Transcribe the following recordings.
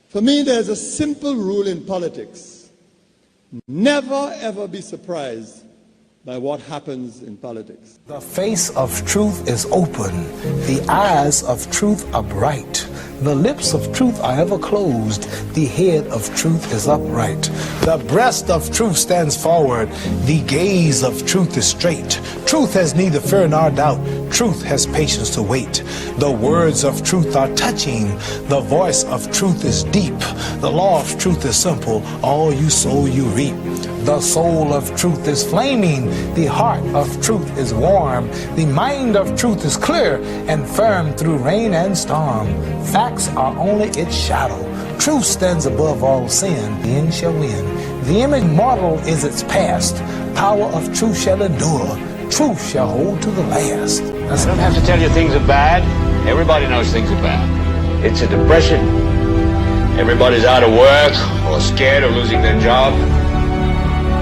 For me, there's a simple rule in politics. Never, ever be surprised by what happens in politics. The face of truth is open. The eyes of truth are bright. The lips of truth are ever closed. The head of truth is upright. The breast of truth stands forward. The gaze of truth is straight. Truth has neither fear nor doubt. Truth has patience to wait. The words of truth are touching. The voice of truth is deep. The law of truth is simple. All you sow, you reap. The soul of truth is flaming. The heart of truth is warm. The mind of truth is clear and firm through rain and storm. Facts are only its shadow. Truth stands above all sin. The end shall win. The image mortal is its past. Power of truth shall endure. Truth shall hold to the last. I don't have to tell you things are bad. Everybody knows things are bad. It's a depression. Everybody's out of work or scared of losing their job.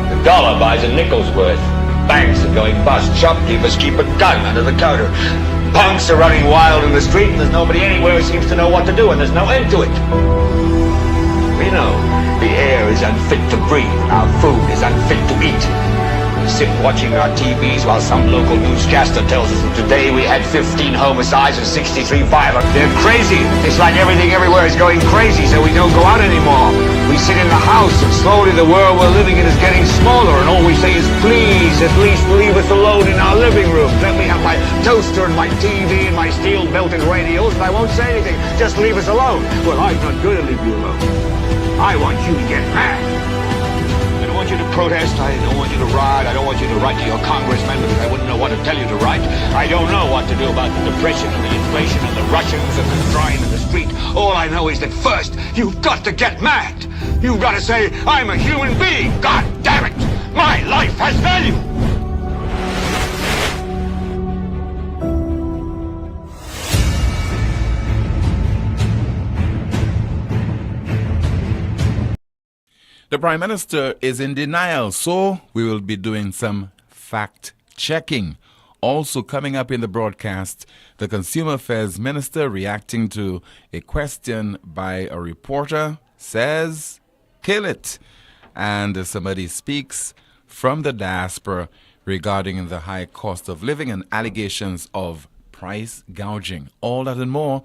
The dollar buys a nickel's worth. Banks are going bust. Shopkeepers keep a gun under the counter. Punks are running wild in the street, and there's nobody anywhere who seems to know what to do, and there's no end to it. We know the air is unfit to breathe, and our food is unfit to eat. We sit watching our TVs while some local newscaster tells us that today we had 15 homicides and 63 violent. They're crazy. It's like everything everywhere is going crazy, so we don't go out anymore. We sit in the house, and slowly the world we're living in is getting smaller, and all we say is, please, at least leave us alone in our living room. Let me have my toaster and my TV and my steel-belted radios, and I won't say anything. Just leave us alone. Well, I'm not going to leave you alone. I want you to get mad. I don't want you to protest. I don't want you to riot. I don't want you to write to your congressman because I wouldn't know what to tell you to write. I don't know what to do about the depression and the inflation and the Russians and the crying in the street. All I know is that first, you've got to get mad. You've got to say, I'm a human being. God damn it. My life has value. The Prime Minister is in denial, so we will be doing some fact-checking. Also coming up in the broadcast, the Consumer Affairs Minister reacting to a question by a reporter says, kill it. And somebody speaks from the diaspora regarding the high cost of living and allegations of price gouging. All that and more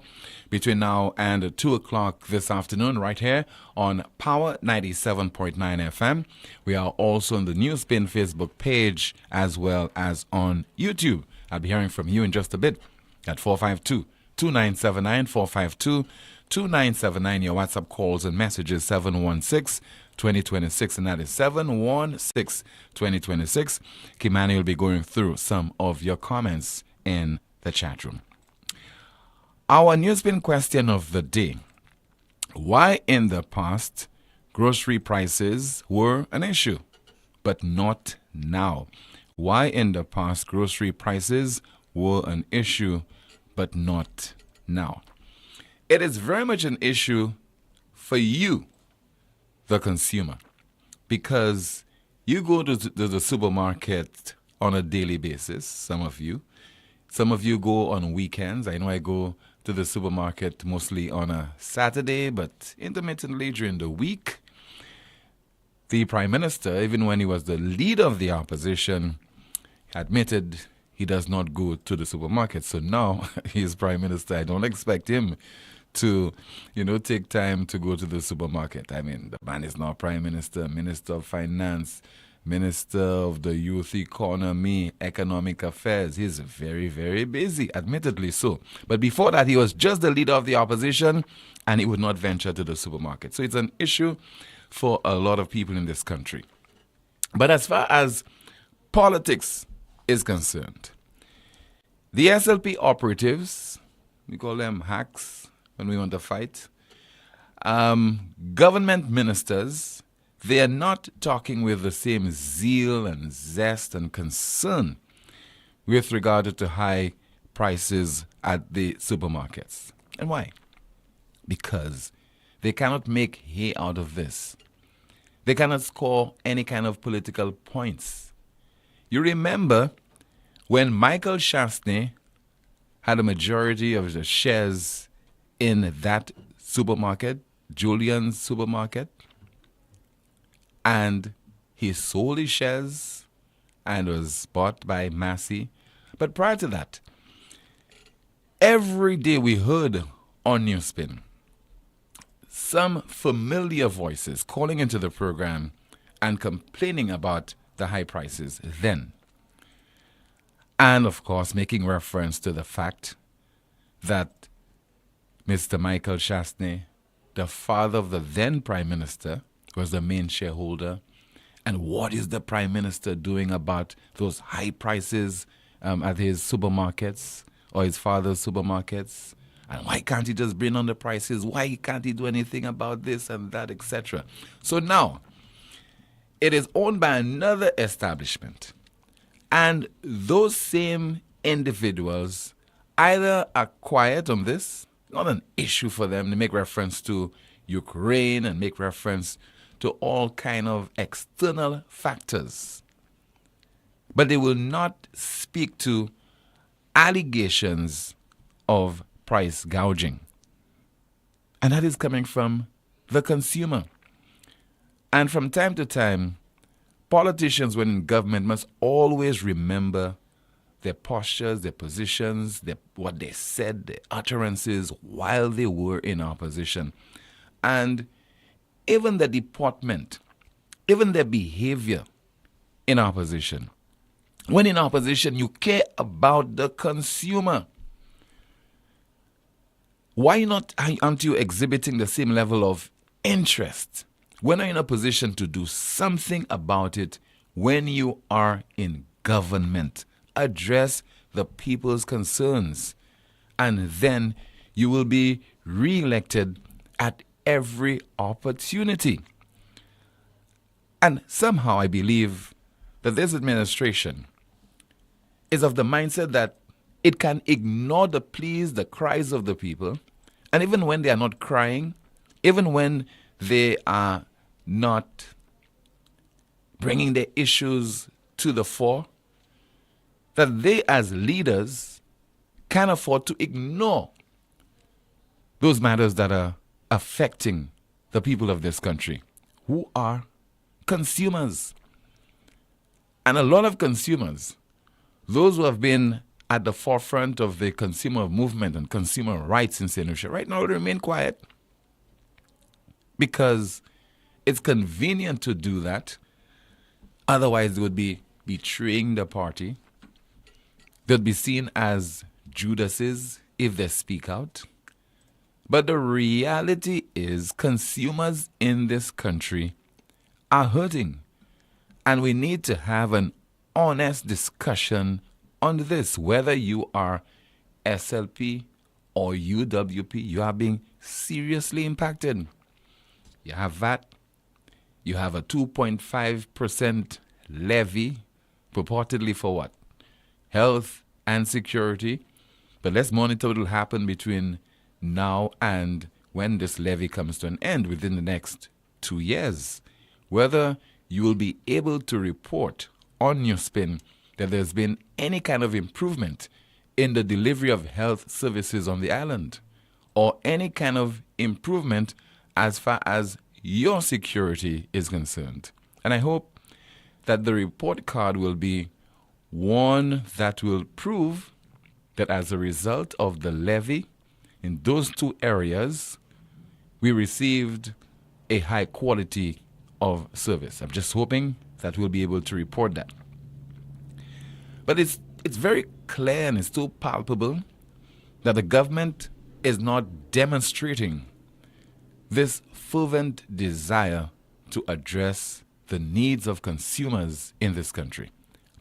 between now and 2 o'clock this afternoon right here on Power 97.9 FM. We are also on the NewsSpin Facebook page as well as on YouTube. I'll be hearing from you in just a bit at 452-2979, 452-2979. Your WhatsApp calls and messages 716-2026, and that is 716-2026. Kimani will be going through some of your comments in the chat room. Our NewsSpin question of the day: why in the past grocery prices were an issue, but not now? Why in the past grocery prices were an issue, but not now? It is very much an issue for you, the consumer, because you go to the supermarket on a daily basis, some of you. Some of you go on weekends. I know I go to the supermarket mostly on a Saturday, but intermittently during the week. The Prime Minister, even when he was the leader of the opposition, admitted he does not go to the supermarket. So now he's Prime Minister. I don't expect him to, take time to go to the supermarket. I mean, the man is now Prime Minister, Minister of Finance, Minister of the Youth Economy, Economic Affairs. He's very, very busy, admittedly so. But before that, he was just the leader of the opposition, and he would not venture to the supermarket. So it's an issue for a lot of people in this country. But as far as politics is concerned, the SLP operatives, we call them hacks when we want to fight, government ministers, they are not talking with the same zeal and zest and concern with regard to high prices at the supermarkets. And why? Because they cannot make hay out of this. They cannot score any kind of political points. You remember when Michael Shastney had a majority of the shares in that supermarket, Julian's supermarket, and he sold his shares and was bought by Massey. But prior to that, every day we heard on NewsSpin some familiar voices calling into the program and complaining about the high prices then. And of course, making reference to the fact that Mr. Michael Chastney, the father of the then Prime Minister, was the main shareholder. And what is the Prime Minister doing about those high prices at his supermarkets or his father's supermarkets? And why can't he just bring on the prices? Why can't he do anything about this and that, etc.? So now, it is owned by another establishment. And those same individuals either are quiet on this, not an issue for them. They make reference to Ukraine and make reference to all kind of external factors. But they will not speak to allegations of price gouging. And that is coming from the consumer. And from time to time, politicians when in government must always remember their postures, their positions, what they said, their utterances while they were in opposition. And even the deportment, even their behavior in opposition. When in opposition, you care about the consumer. Why not aren't you exhibiting the same level of interest when you're in a position to do something about it when you are in government? Address the people's concerns, and then you will be re-elected at every opportunity. And somehow I believe that this administration is of the mindset that it can ignore the pleas, the cries of the people, and even when they are not crying, even when they are not bringing their issues to the fore, that they as leaders can afford to ignore those matters that are affecting the people of this country, who are consumers. And a lot of consumers, those who have been at the forefront of the consumer movement and consumer rights in St. Lucia, right now remain quiet because it's convenient to do that. Otherwise, they would be betraying the party. They'll be seen as Judases if they speak out. But the reality is consumers in this country are hurting. And we need to have an honest discussion on this. Whether you are SLP or UWP, you are being seriously impacted. You have VAT. You have a 2.5% levy, purportedly for what? Health and security. But let's monitor what will happen between now and when this levy comes to an end within the next 2 years. Whether you will be able to report on NewsSpin that there's been any kind of improvement in the delivery of health services on the island, or any kind of improvement as far as your security is concerned. And I hope that the report card will be one that will prove that as a result of the levy in those two areas, we received a high quality of service. I'm just hoping that we'll be able to report that. But it's very clear and it's so palpable that the government is not demonstrating this fervent desire to address the needs of consumers in this country,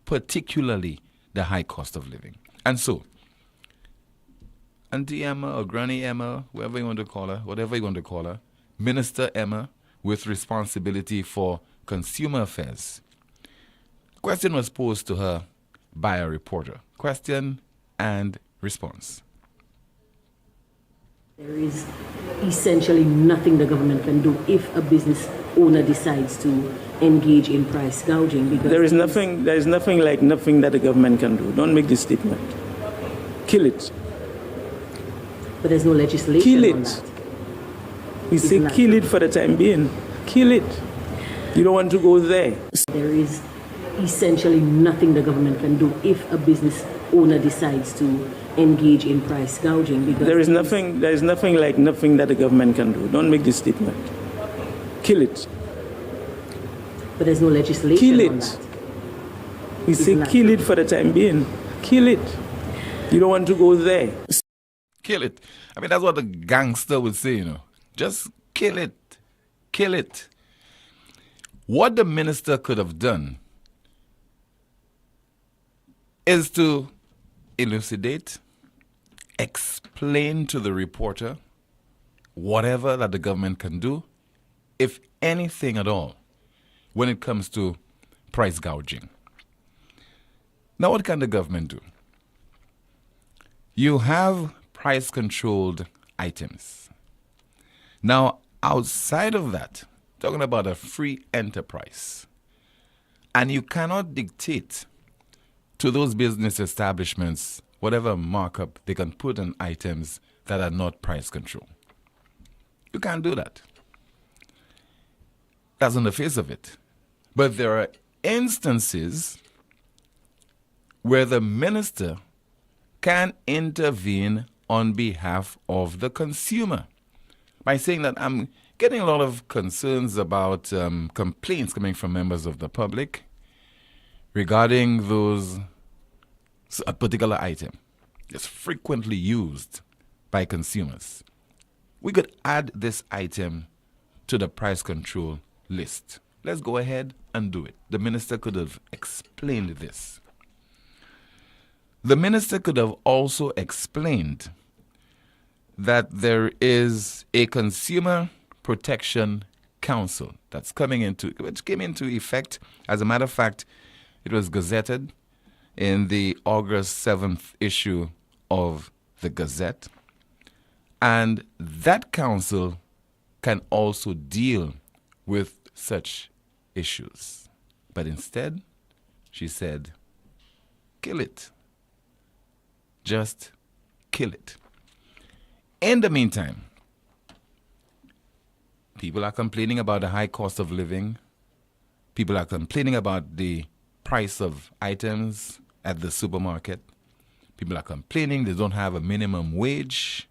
particularly the high cost of living. And so, Auntie Emma or Granny Emma, whoever you want to call her, whatever you want to call her, Minister Emma with responsibility for consumer affairs. Question was posed to her by a reporter. Question and response. There is essentially nothing the government can do if a business owner decides to engage in price gouging. Because there is nothing that the government can do. Don't make this statement. Kill it. But there's no legislation Kill on it. that. We say kill it for the time being. Kill it. You don't want to go there. There is essentially nothing the government can do if a business owner decides to engage in price gouging. Because There is nothing that the government can do. Don't make this statement. Kill it. But there's no legislation Kill on it. that. We say kill it for the time being. Kill it. You don't want to go there. Kill it. I mean, that's what the gangster would say, you know. Just kill it. Kill it. What the minister could have done is to elucidate, explain to the reporter whatever that the government can do, if anything at all, when it comes to price gouging. Now, what can the government do? You have price-controlled items. Now, outside of that, talking about a free enterprise, and you cannot dictate to those business establishments whatever markup they can put on items that are not price control. You can't do that. That's on the face of it. But there are instances where the minister can intervene on behalf of the consumer by saying that I'm getting a lot of concerns about complaints coming from members of the public regarding a particular item that's frequently used by consumers. We could add this item to the price control list. Let's go ahead and do it. The minister could have explained this. The minister could have also explained that there is a Consumer Protection Council which came into effect. As a matter of fact, it was gazetted in the August 7th issue of the Gazette. And that council can also deal with such issues. But instead, she said, kill it. Just kill it. In the meantime, people are complaining about the high cost of living. People are complaining about the price of items at the supermarket. People are complaining they don't have a minimum wage.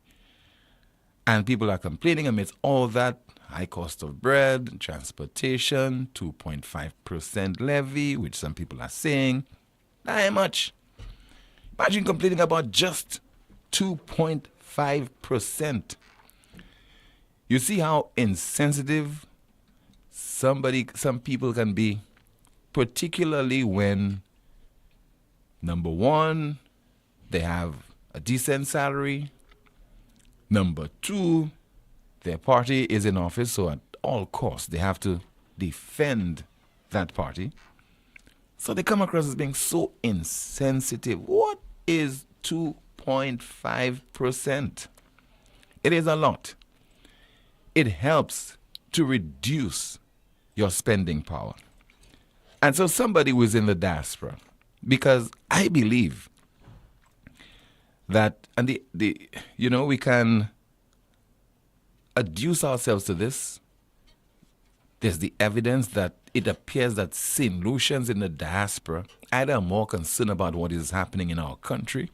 And people are complaining amidst all that high cost of bread, transportation, 2.5% levy, which some people are saying, not that much. Imagine complaining about just 2.5%. You see how insensitive some people can be, particularly when, number one, they have a decent salary. Number two, their party is in office, so at all costs they have to defend that party. So they come across as being so insensitive. What is 2.5%? It is a lot. It helps to reduce your spending power. And so somebody who is in the diaspora, because I believe that, and we can adduce ourselves to this. There's the evidence that it appears that St. Lucians in the diaspora either are more concerned about what is happening in our country,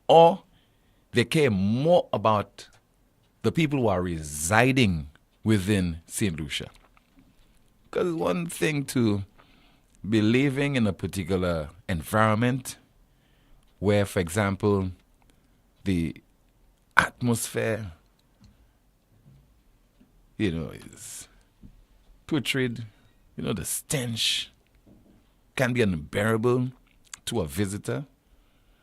or they care more about the people who are residing within St. Lucia. Because it's one thing to be living in a particular environment where, for example, the atmosphere, is putrid. The stench can be unbearable to a visitor.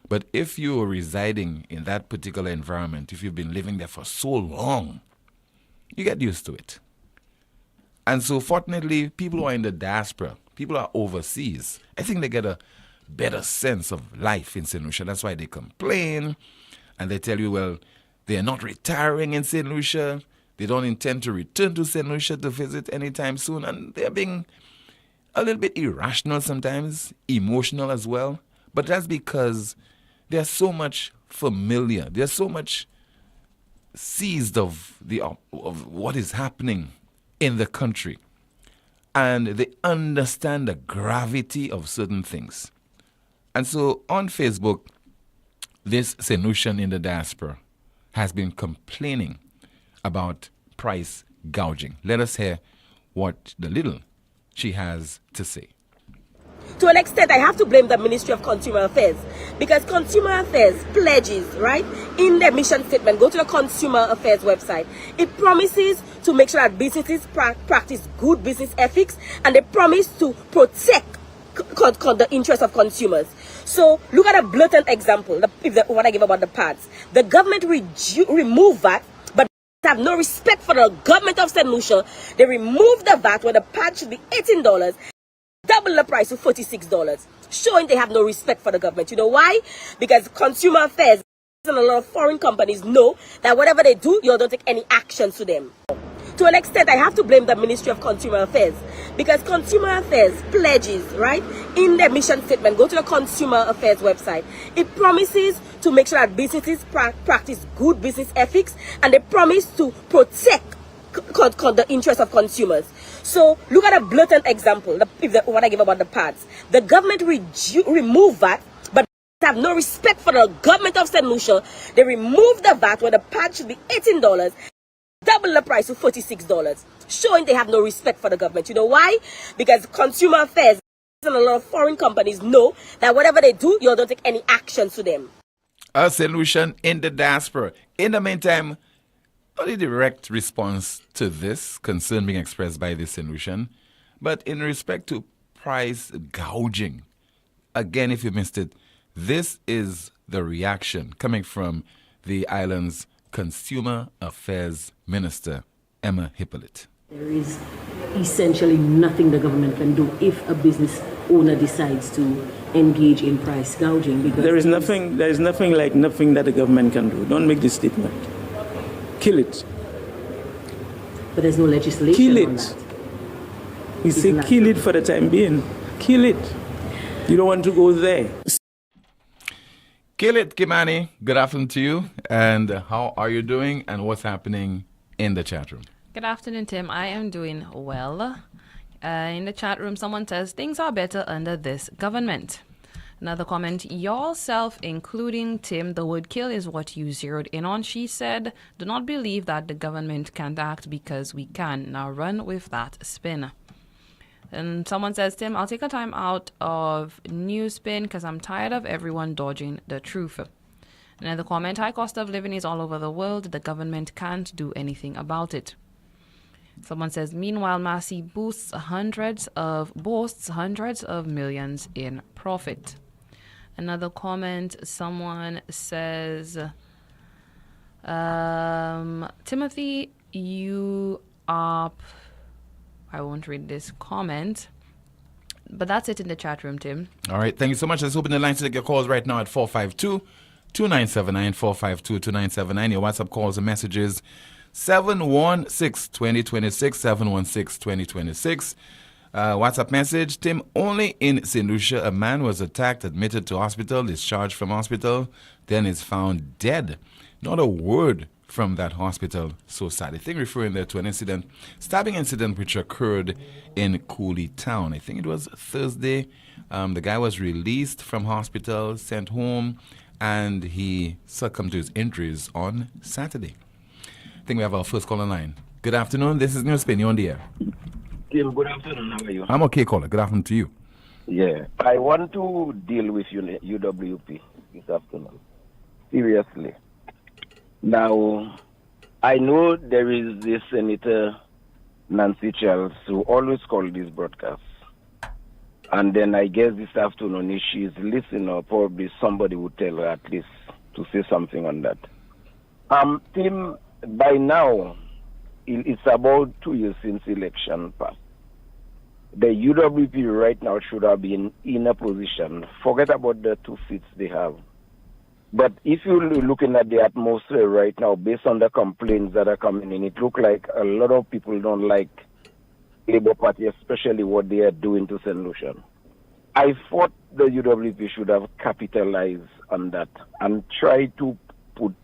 But if you are residing in that particular environment, if you've been living there for so long, you get used to it. And so fortunately, people who are in the diaspora, people who are overseas, I think they get a better sense of life in St. Lucia. That's why they complain and they tell you, well, they're not retiring in St. Lucia. They don't intend to return to St. Lucia to visit anytime soon. And they're being a little bit irrational sometimes, emotional as well. But that's because there's so much familiar. There's so much seized of what is happening in the country, and they understand the gravity of certain things. And so on Facebook, this Senushan in the diaspora has been complaining about price gouging. Let us hear what the little she has to say. To an extent, I have to blame the Ministry of Consumer Affairs, because Consumer Affairs pledges, right, in their mission statement, go to the Consumer Affairs website. It promises to make sure that businesses practice good business ethics, and they promise to protect the interests of consumers. So look at a blatant example, what I give about the pads. The government removed VAT, but have no respect for the government of St. Lucia. They removed the VAT where the pad should be $18, double the price to $46, showing they have no respect for the government. You know why? Because Consumer Affairs and a lot of foreign companies know that whatever they do, you don't take any action to them. To an extent, I have to blame the Ministry of Consumer Affairs, because Consumer Affairs pledges, right, in their mission statement, go to the Consumer Affairs website. It promises to make sure that businesses practice good business ethics, and they promise to protect the interests of consumers. So look at a blatant example, what I give about the pads. The government removed VAT, but have no respect for the government of St. Lucia. They removed the VAT where the pad should be $18, double the price to $46, showing they have no respect for the government. You know why? Because Consumer Affairs and a lot of foreign companies know that whatever they do, you don't take any action to them. A solution in the diaspora. In the meantime, not a direct response to this concern being expressed by this solution, but in respect to price gouging. Again, if you missed it, this is the reaction coming from the island's Consumer Affairs Minister, Emma Hippolyte. There is essentially nothing the government can do if a business owner decides to engage in price gouging. Because There is nothing that the government can do. Don't make this statement. Kill it. But there's no legislation Kill on it. that. We say kill it for the time being. Kill it. You don't want to go there. Kill it, Kimani. Good afternoon to you. And how are you doing? And what's happening in the chat room? Good afternoon, Tim. I am doing well. In the chat room, someone says things are better under this government. Another comment, yourself, including Tim, the word kill is what you zeroed in on. She said, do not believe that the government can't act because we can. Now run with that spin. And someone says, Tim, I'll take a time out of NewsSpin because I'm tired of everyone dodging the truth. Another comment, high cost of living is all over the world. The government can't do anything about it. Someone says, meanwhile, Massey boasts hundreds of millions in profit. Another comment, someone says, Timothy, you are... I won't read this comment, but that's it in the chat room, Tim. All right. Thank you so much. Let's open the lines to take your calls right now at 452-2979, 452-2979. Your WhatsApp calls and messages, 716-2026, 716-2026. WhatsApp message, Tim, only in St. Lucia, a man was attacked, admitted to hospital, discharged from hospital, then is found dead. Not a word from that hospital. So sad. I think referring there to an incident, stabbing incident which occurred in Cooley Town. I think it was Thursday. The guy was released from hospital, sent home, and he succumbed to his injuries on Saturday. I think we have our first call online. Good afternoon. This is NewsSpin. You're on the air. Tim, good afternoon. How are you? I'm okay, caller. Good afternoon to you. Yeah. I want to deal with UWP this afternoon. Seriously. Now, I know there is this Senator Nancy Charles who always calls these broadcasts. And then I guess this afternoon, if she's listening, or probably somebody would tell her at least to say something on that. Tim, by now, it's about 2 years since election passed. The UWP right now should have been in a position, forget about the 2 seats they have. But if you're looking at the atmosphere right now, based on the complaints that are coming in, it looks like a lot of people don't like Labour Party, especially what they are doing to St. Lucia. I thought the UWP should have capitalized on that and tried to put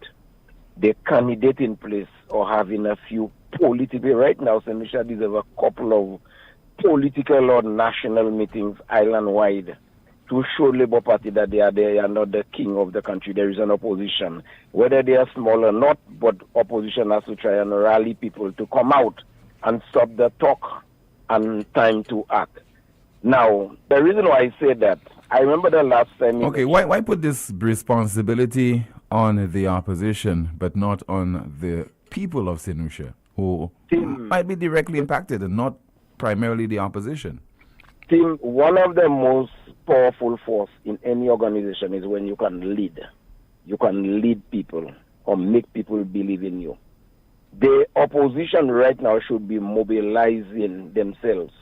the candidate in place or having a few political, right now, St. Lucia deserves a couple of political or national meetings island-wide to show Labour Party that they are not the king of the country. There is an opposition. Whether they are small or not, but opposition has to try and rally people to come out and stop the talk and time to act. Now, the reason why I say that, I remember the last time... Okay, why put this responsibility on the opposition but not on the people of St. Lucia, who might be directly impacted and not primarily the opposition? Tim, one of the most powerful force in any organization is when you can lead. You can lead people or make people believe in you. The opposition right now should be mobilizing themselves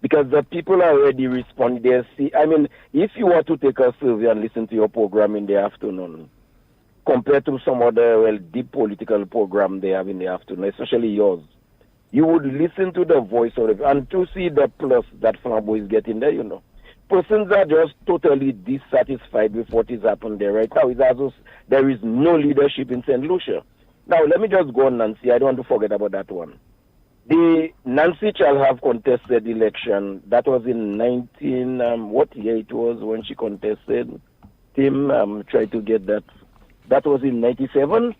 because the people are already responding. If you were to take a survey and listen to your program in the afternoon, compared to some other deep political program they have in the afternoon, especially yours, you would listen to the voice of it and to see the plus that Flambeau is getting there, Persons are just totally dissatisfied with what is happening there right now. It's as though there is no leadership in St. Lucia. Now, let me just go on, Nancy. I don't want to forget about that one. The Nancy shall have contested election. That was in what year it was when she contested? Tim, try to get that. That was in 97?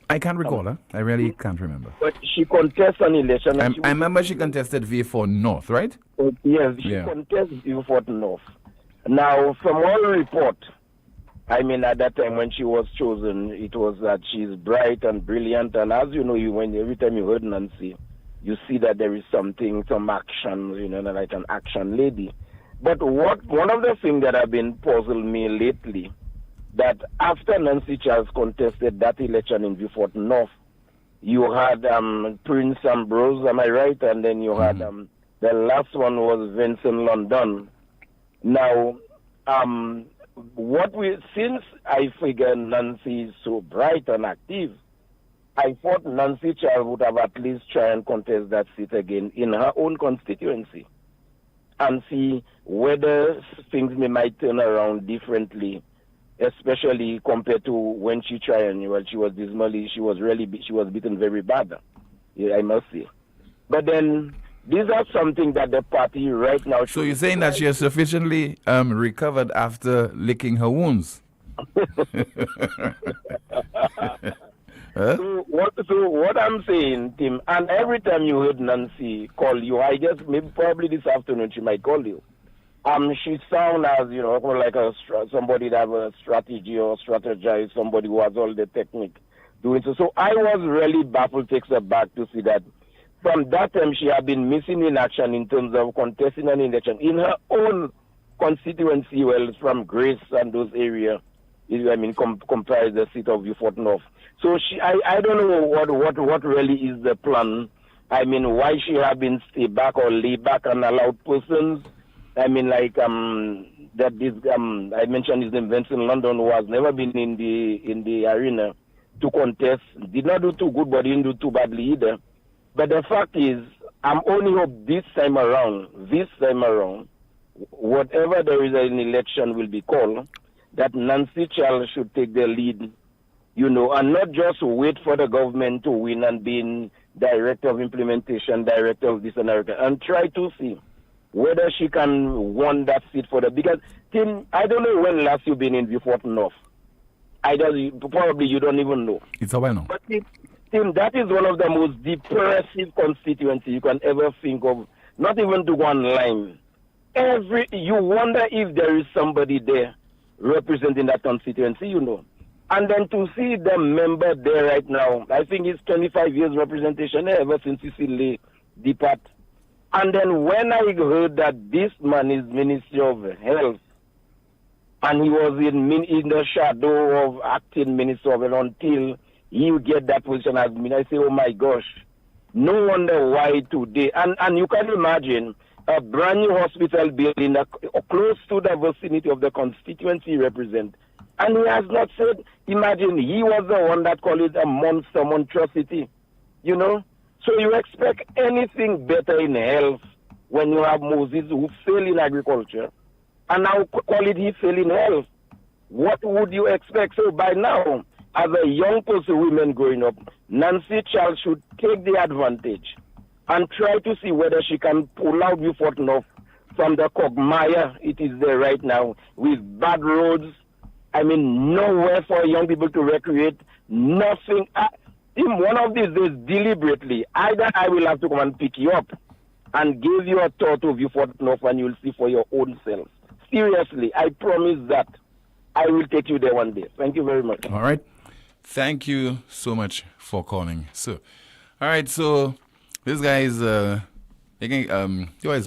I can't recall her. I really can't remember. But she contested an election. I remember she contested V4 North, right? Yes, she contested V4 North. Now, from all report, at that time when she was chosen, it was that she's bright and brilliant. And as you know, every time you heard Nancy, you see that there is some action, like an action lady. But one of the things that have been puzzling me lately, that after Nancy Charles contested that election in Beaufort North, you had Prince Ambrose, am I right? And then you had the last one was Vincent London. Now, since I figure Nancy is so bright and active, I thought Nancy Charles would have at least tried and contest that seat again in her own constituency and see whether things might turn around differently, especially compared to when she tried and she was beaten very bad, I must say. But then these are something that the party right now... So you're saying that she has sufficiently recovered after licking her wounds? So what I'm saying, Tim, and every time you heard Nancy call you, I guess probably this afternoon she might call you. She sounds as, like somebody that have a strategy or strategize, somebody who has all the technique doing so. So I was really baffled, takes her back to see that from that time she had been missing in action in terms of contesting an election in her own constituency, from Grace and those areas, comprise the seat of Beaufort North. So I don't know what really is the plan. Why she have been stay back or lay back and allowed persons. I mentioned his name, Vincent London, who has never been in the arena to contest. Did not do too good, but didn't do too badly either. But the fact is, I'm only hope this time around, whatever there is an election will be called, that Nancy Charles should take the lead, and not just wait for the government to win and being director of implementation, director of this and that, and try to see whether she can win that seat for the... Because, Tim, I don't know when last you've been in Beaufort North. Probably you don't even know. It's a while now. But, Tim, that is one of the most depressive constituencies you can ever think of, not even to one line. You wonder if there is somebody there representing that constituency, And then to see the member there right now, I think it's 25 years representation ever since Cecily depart. And then when I heard that this man is Minister of Health, and he was in the shadow of acting Minister of Health until he would get that position as Minister, I say, oh my gosh, no wonder why today. And you can imagine a brand new hospital building close to the vicinity of the constituency he represents. And he has not said, imagine, he was the one that called it a monstrosity, So you expect anything better in health when you have Moses who failed in agriculture, and now call it he failed in health. What would you expect? So by now, as a young person, women growing up, Nancy Charles should take the advantage and try to see whether she can pull out Beaufort North from the quagmire it is there right now with bad roads. I mean, nowhere for young people to recreate, nothing. In one of these days, deliberately, either I will have to come and pick you up and give you a tour to Beaufort North and you'll see for your own self. Seriously, I promise that I will take you there one day. Thank you very much. All right. Thank you so much for calling. So, all right. So this guy is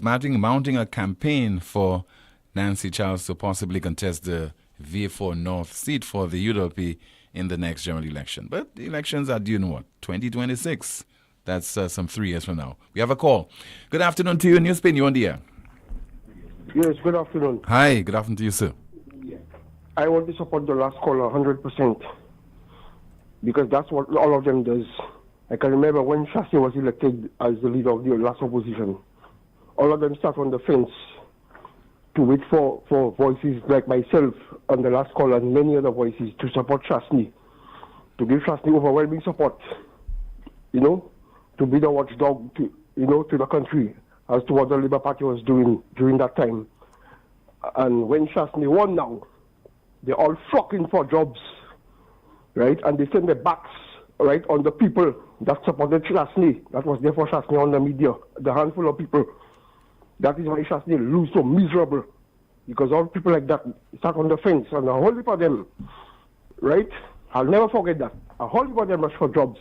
mounting a campaign for Nancy Charles to possibly contest the V4 North seat for the UWP in the next general election. But the elections are due in what? 2026. That's some 3 years from now. We have a call. Good afternoon to you, NewsSpin. You on the air? Yes, good afternoon. Hi, good afternoon to you, sir. I want to support the last caller 100% because that's what all of them does. I can remember when Shashi was elected as the leader of the last opposition. All of them sat on the fence to wait for voices like myself and the last caller and many other voices to support Shasni, to give Shasni overwhelming support, to be the watchdog to the country as to what the Labour Party was doing during that time. And when Shasni won now, they're all flocking for jobs, right? And they send their backs, right, on the people that supported Shasni, that was there for Shasni on the media, the handful of people. That is why Shasni lose so miserable, because all people like that sat on the fence, and a whole heap of them, right? I'll never forget that. A whole heap of them rush for jobs,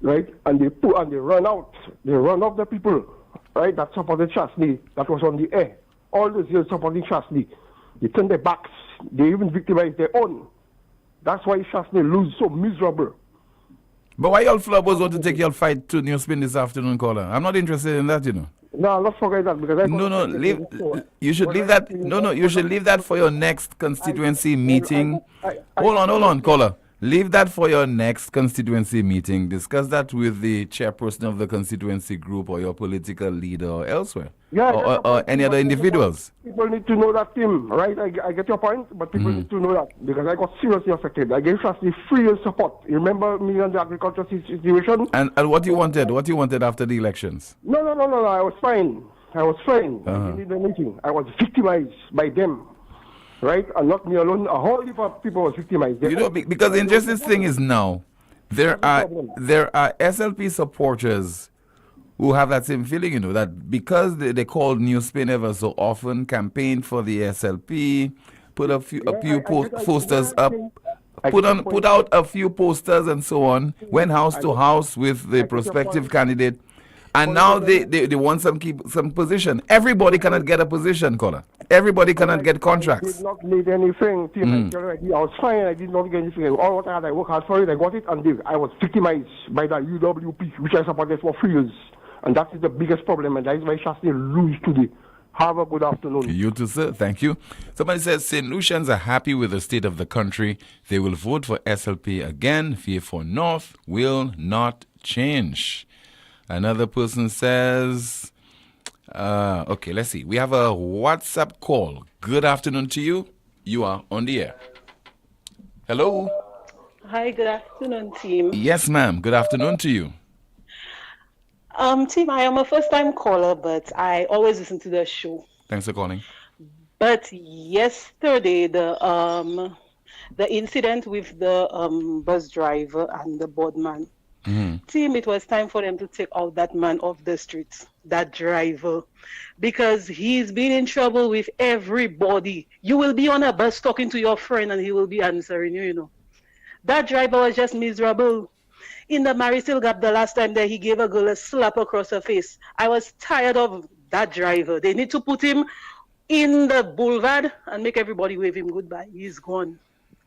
right? And they run out the people, right, that supported Shasni, that was on the air. All those years supporting Shasni. They turn their backs. They even victimize their own. That's why Shasni lose so miserable. But why y'all flubbers want to take your fight to NewsSpin this afternoon, caller? I'm not interested in that, No, I'll not forget that because you should leave that. You should leave that for your next constituency meeting. Hold on, caller. Leave that for your next constituency meeting. Discuss that with the chairperson of the constituency group or your political leader or elsewhere. Or any other individuals. People need to know that, Tim, right? I get your point, but people need to know that because I got seriously affected. I gave Shasni 3 years support. You remember me and the agriculture situation? And what you wanted? What you wanted after the elections? No. I was fine. I didn't need anything. I was victimized by them. Right? And not me alone. A whole heap of people was victimized. Because the interesting thing is now, there are SLP supporters who have that same feeling, that because they called NewsSpin ever so often, campaigned for the SLP, put a few posters up, put out a few posters and so on, went house to house with the prospective candidate, and now they want some position. Everybody cannot get a position, caller. Everybody cannot get contracts. I did not need anything. Tim, I was fine. I did not get anything. All what I had, I worked hard for it. I got it, and I was victimized by the UWP, which I supported for 3 years. And that is the biggest problem, and that is why Shasni lose today. Have a good afternoon. You too, sir. Thank you. Somebody says St. Lucians are happy with the state of the country. They will vote for SLP again. V4 North will not change. Another person says, okay, let's see. We have a WhatsApp call. Good afternoon to you. You are on the air. Hello. Hi, good afternoon, team. Yes, ma'am. Good afternoon to you. Team, I am a first-time caller, but I always listen to the show. Thanks for calling. But yesterday, the incident with the bus driver and the boardman, team, it was time for them to take out that man off the streets, that driver, because he's been in trouble with everybody. You will be on a bus talking to your friend and he will be answering you, That driver was just miserable. In the Marisol Gap the last time that he gave a girl a slap across her face. I was tired of that driver. They need to put him in the boulevard and make everybody wave him goodbye. He's gone.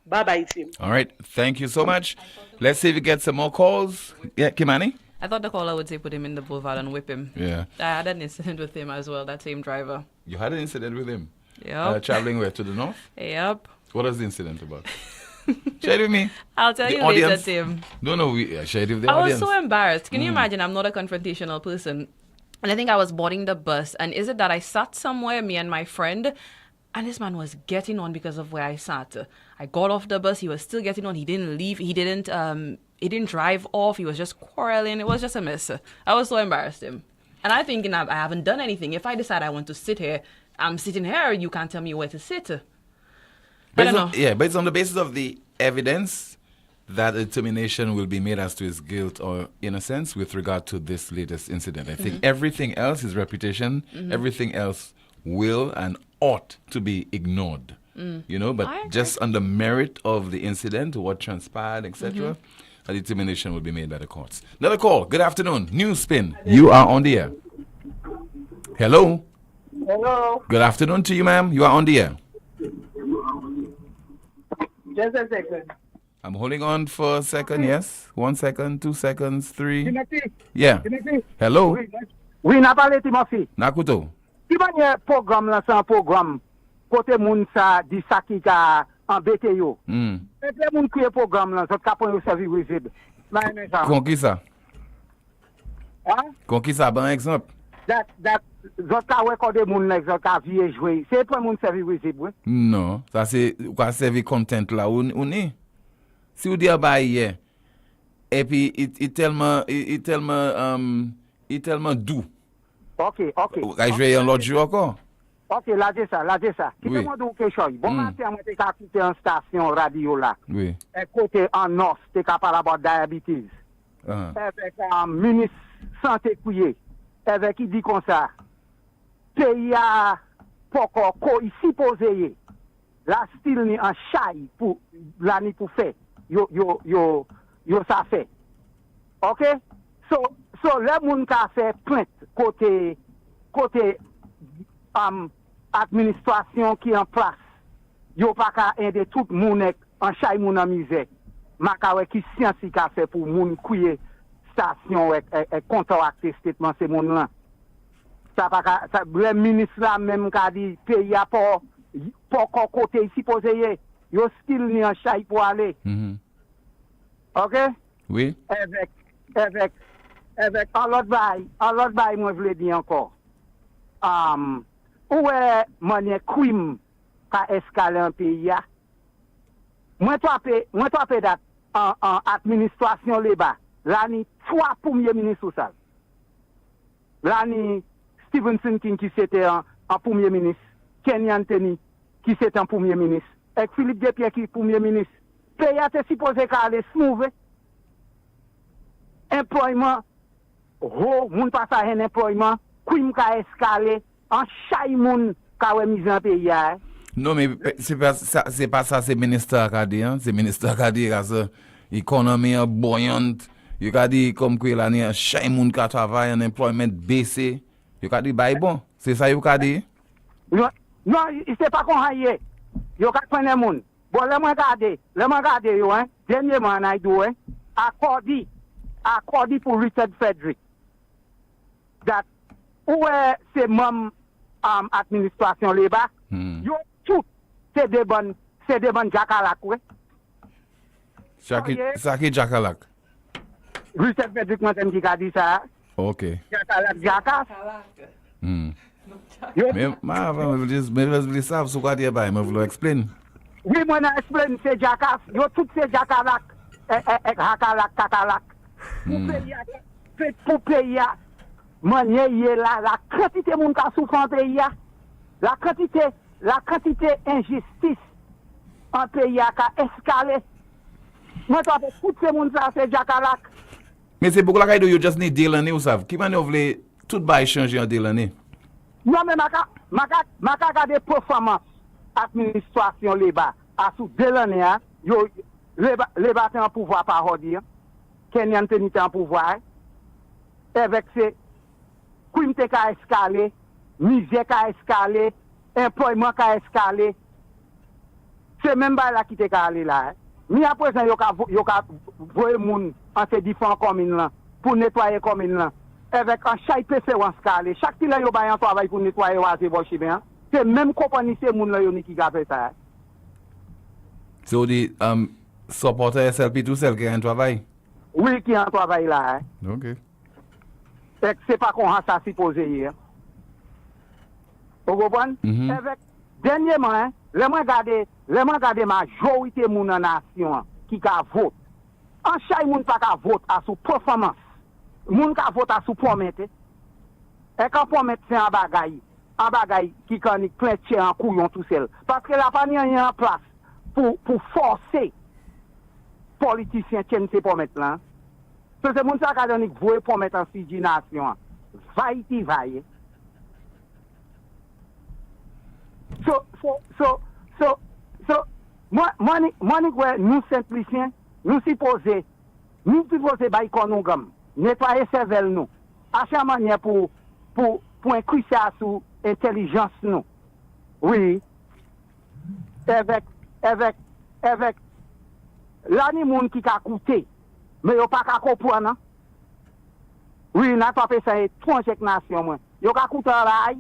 Bye-bye, team. All right. Thank you so much. Let's see if we get some more calls. Yeah, Kimani? I thought the caller would say put him in the boulevard and whip him. Yeah. I had an incident with him as well, that same driver. You had an incident with him? Yep. Traveling where? To the north? Yep. What was the incident about? Share it with me. I'll tell you later, Tim. No, share it with the audience. I was so embarrassed. Can you imagine? I'm not a confrontational person. And I think I was boarding the bus. And is it that I sat somewhere, me and my friend, And this man was getting on because of where I sat. I got off the bus. He was still getting on. He didn't leave. He didn't drive off. He was just quarreling. It was just a mess. I was so embarrassed him. And I think I haven't done anything. If I decide I want to sit here, I'm sitting here. You can't tell me where to sit. I don't know. Yeah, but it's on the basis of the evidence that a determination will be made as to his guilt or innocence with regard to this latest incident. I think everything else, his reputation, everything else will and ought to be ignored. But just on the merit of the incident, what transpired, etc., a determination will be made by the courts. Another call. Good afternoon. NewsSpin. You are on the air. Hello. Hello. Good afternoon to you, ma'am. You are on the air. Just a second. I'm holding on for a second, yes. 1 second, 2 seconds, 3. Timothy. Yeah. Timothy. Hello. Oui, n'a parlé Timothy. Nakuto. Qui manière programme là, c'est un programme côté moun ça dit ça qui a embêté yo. Et les moun qui programme là, ça ka prendre au service visible. Là ça. Kon ki ça? Hein? Kon ki ça, bon exemple? That zot ka recordé moun là, zot ka vie jouer. C'est pour moun service visible, oui. Non, ça c'est quoi service content là on est. Si vous dites bah hier et puis il est tellement doux. OK. Je vais un autre jour encore. OK, là c'est ça. Qui Oui. demande quelque chose. Bon matin, moi t'ai qu'à quitter une station radio là. Oui. Et côté en os, t'es qu'à parler about diabetes. Avec un ministre santé couillé. Avec qui dit comme ça. Pays a poko ko ici posé. La style ni en chai pour la ni pour faire. Yo ça fait. OK? So le moun ka fait plainte côté administration qui en place. Yo pas ka aider tout moun en chai moun en misère. Maka wè ki science ka fait pour moun kouye station et compteur acte statement c'est moun là. Ça pas ça le ministre là même ka dit pays a pas côté ici posé. Yo style ni en chai pour aller. OK? Oui. Avec un l'autre bail moi je le dis encore. Où est mon crime ka escalé un pays a? Moi toi date en administration là-bas. Là ni 3 premiers ministres ça. Là ni Stevenson King qui c'était un premier ministre, Kenny Anthony qui c'était un premier ministre, et Philippe Despierre qui premier ministre. Pays a été supposé aller smooth. Employement, moun pas ça un employement, crime ka escalé, en chay moun ka wè mise en pays. Non mais c'est pas ça, c'est ministre qui a dit, hein, c'est ministre qui a dit que l'économie est buoyante. Il a dit comme que là ni chay moun ka travaille en employment baissé. Il a dit bah bon, c'est ça il a dit. Non, il c'est pas qu'on haye. Yo ka prendre moun. Bon, le moi regarde yo hein, dernièrement on a dit hein, accordi pour Richard Frederick. That où c'est même administration là-bas. Yo tout c'est des bonnes jakalak ouais. Ça qui jakalak. Richard Frederick m'a dit a dit ça. OK. Jakalak. Mais je savent ce qu'on dit bah, mais vous expliquer. Oui, moi explique c'est jackass. Yo tout c'est jakalak et hakalak kakalak. Pour payer manier là la quantité moun ka souffrant pays la quantité injustice en pays a escalé. Moi toi tout ces moun ça c'est jakalak. Mais c'est beaucoup la caille de you just need deal l'année vous savez. Qui va nous voulez tout bail changer en deal l'année. Non mais maka garder performance administration là-bas à sous de l'année yo les en pouvoir par dire Kenny Anthony en pouvoir avec ces crime te ka escalé misère ka escalé employement ka escalé c'est même pas là qui te ka aller là mais à présent yo ka voyer moun en ces différents communes là pour nettoyer commune là avec un chaque PC ou escalé chaque petit là yo ba un travail pour nettoyer oaser bochi bien c'est même compagnie c'est moun là yo ni qui ka fait ça. So the supporter SLP tout seul qui a un travail. Oui, qui a un travail là. OK. C'est pas qu'on a ça supposé hier. Vous comprenez? Dernièrement, les moi regarder majorité moun nan nation qui ka vote. En chay moun pas ka vote à sous performance. Moun ka vote à sous promesse. Et quand promesse c'est un bagay qui kan plein tien en couillon tout seul parce que la pas rien en place pour forcer politiciens tiennent ces promesses là. C'est moun ça ka donné voyer promesse en Fiji nation. Vaille vaille. Moi, nous simplifions, nous supposons bailler konongam, nettoyer cervelle nous, à chaque manière pour inclure ça sous intelligence nous. Oui, avec l'année monde qui a coûté, mais yo pas qu'à comprendre. Oui, n'a pas fait ça trop chaque nation moi. Yo ka coûter là.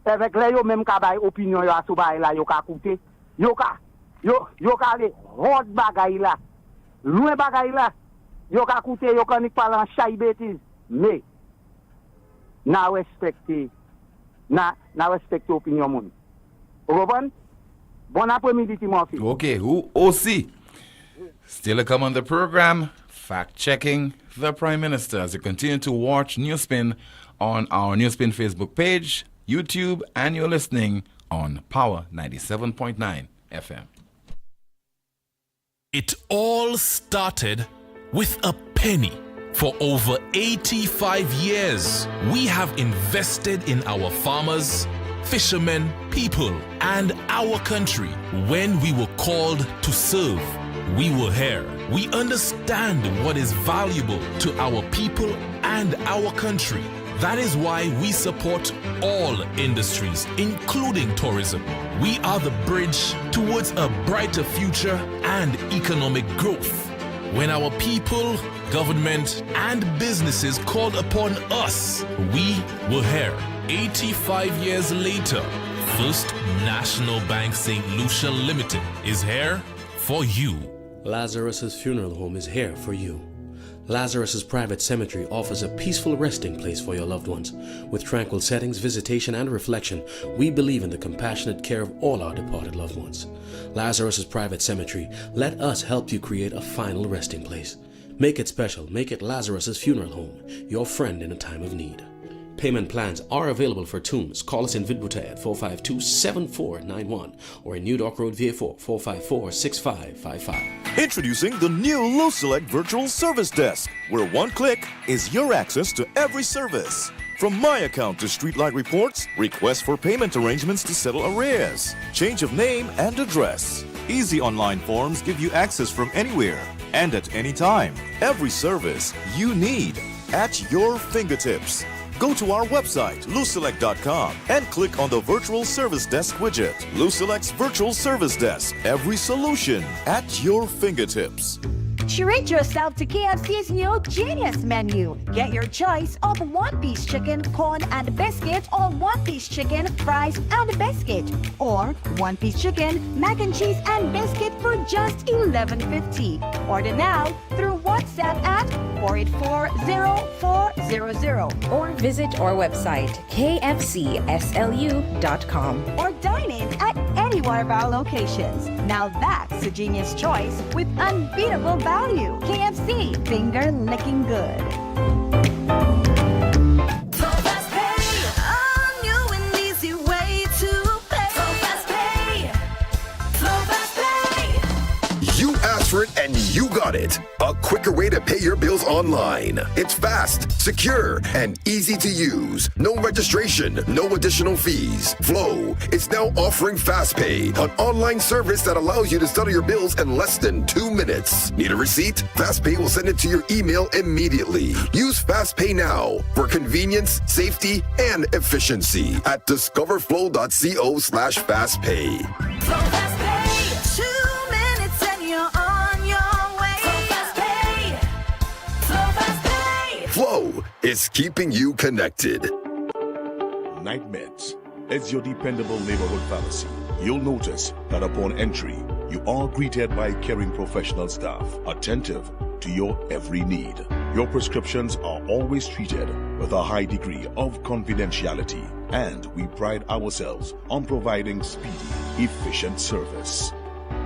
Avec les yo même ka bay opinion yo sou bay la yo ka coûter yo ka le hot bagay la loin bagay la yo ka coûter yo kan parler chay bêtise mais na respecter opinion moun. Vous bon après-midi mon fils. Okay, who OC still to come on the program, fact checking the Prime Minister as you continue to watch NewsSpin on our NewsSpin Facebook page, YouTube, and you're listening on Power 97.9 FM. It all started with a penny. For over 85 years, we have invested in our farmers, fishermen, people, and our country. When we were called to serve, we were here. We understand what is valuable to our people and our country. That is why we support all industries, including tourism. We are the bridge towards a brighter future and economic growth. When our people, government, and businesses called upon us, we were here. 85 years later, First National Bank St. Lucia Limited is here for you. Lazarus's Funeral Home is here for you. Lazarus's Private Cemetery offers a peaceful resting place for your loved ones. With tranquil settings, visitation, and reflection, we believe in the compassionate care of all our departed loved ones. Lazarus's Private Cemetery, let us help you create a final resting place. Make it special. Make it Lazarus's Funeral Home, your friend in a time of need. Payment plans are available for tombs. Call us in Vidbuta at 452-7491 or in New Dock Road, VA4, 454-6555. Introducing the new LuSelect Virtual Service Desk, where one click is your access to every service. From My Account to Streetlight reports, requests for payment arrangements to settle arrears, change of name and address. Easy online forms give you access from anywhere and at any time. Every service you need at your fingertips. Go to our website, LuSelect.com, and click on the Virtual Service Desk widget. LuSelect's Virtual Service Desk. Every solution at your fingertips. Treat yourself to KFC's new Genius menu. Get your choice of one-piece chicken, corn, and biscuit, or one-piece chicken, fries, and biscuit, or one-piece chicken, mac and cheese, and biscuit for just $11.50. Order now through WhatsApp at 484-0400 or visit our website kfcslu.com or dine in at any one of our locations. Now that's a genius choice with unbeatable value. KFC, finger licking good. You asked for it and you got it. A quicker way to pay your bills online. It's fast, secure, and easy to use. No registration, no additional fees. Flow is now offering FastPay, an online service that allows you to settle your bills in less than 2 minutes. Need a receipt? FastPay will send it to your email immediately. Use FastPay now for convenience, safety, and efficiency at discoverflow.co/fastpay. Flow is keeping you connected. Night Meds is your dependable neighborhood pharmacy. You'll notice that upon entry, you are greeted by caring professional staff, attentive to your every need. Your prescriptions are always treated with a high degree of confidentiality, and we pride ourselves on providing speedy, efficient service.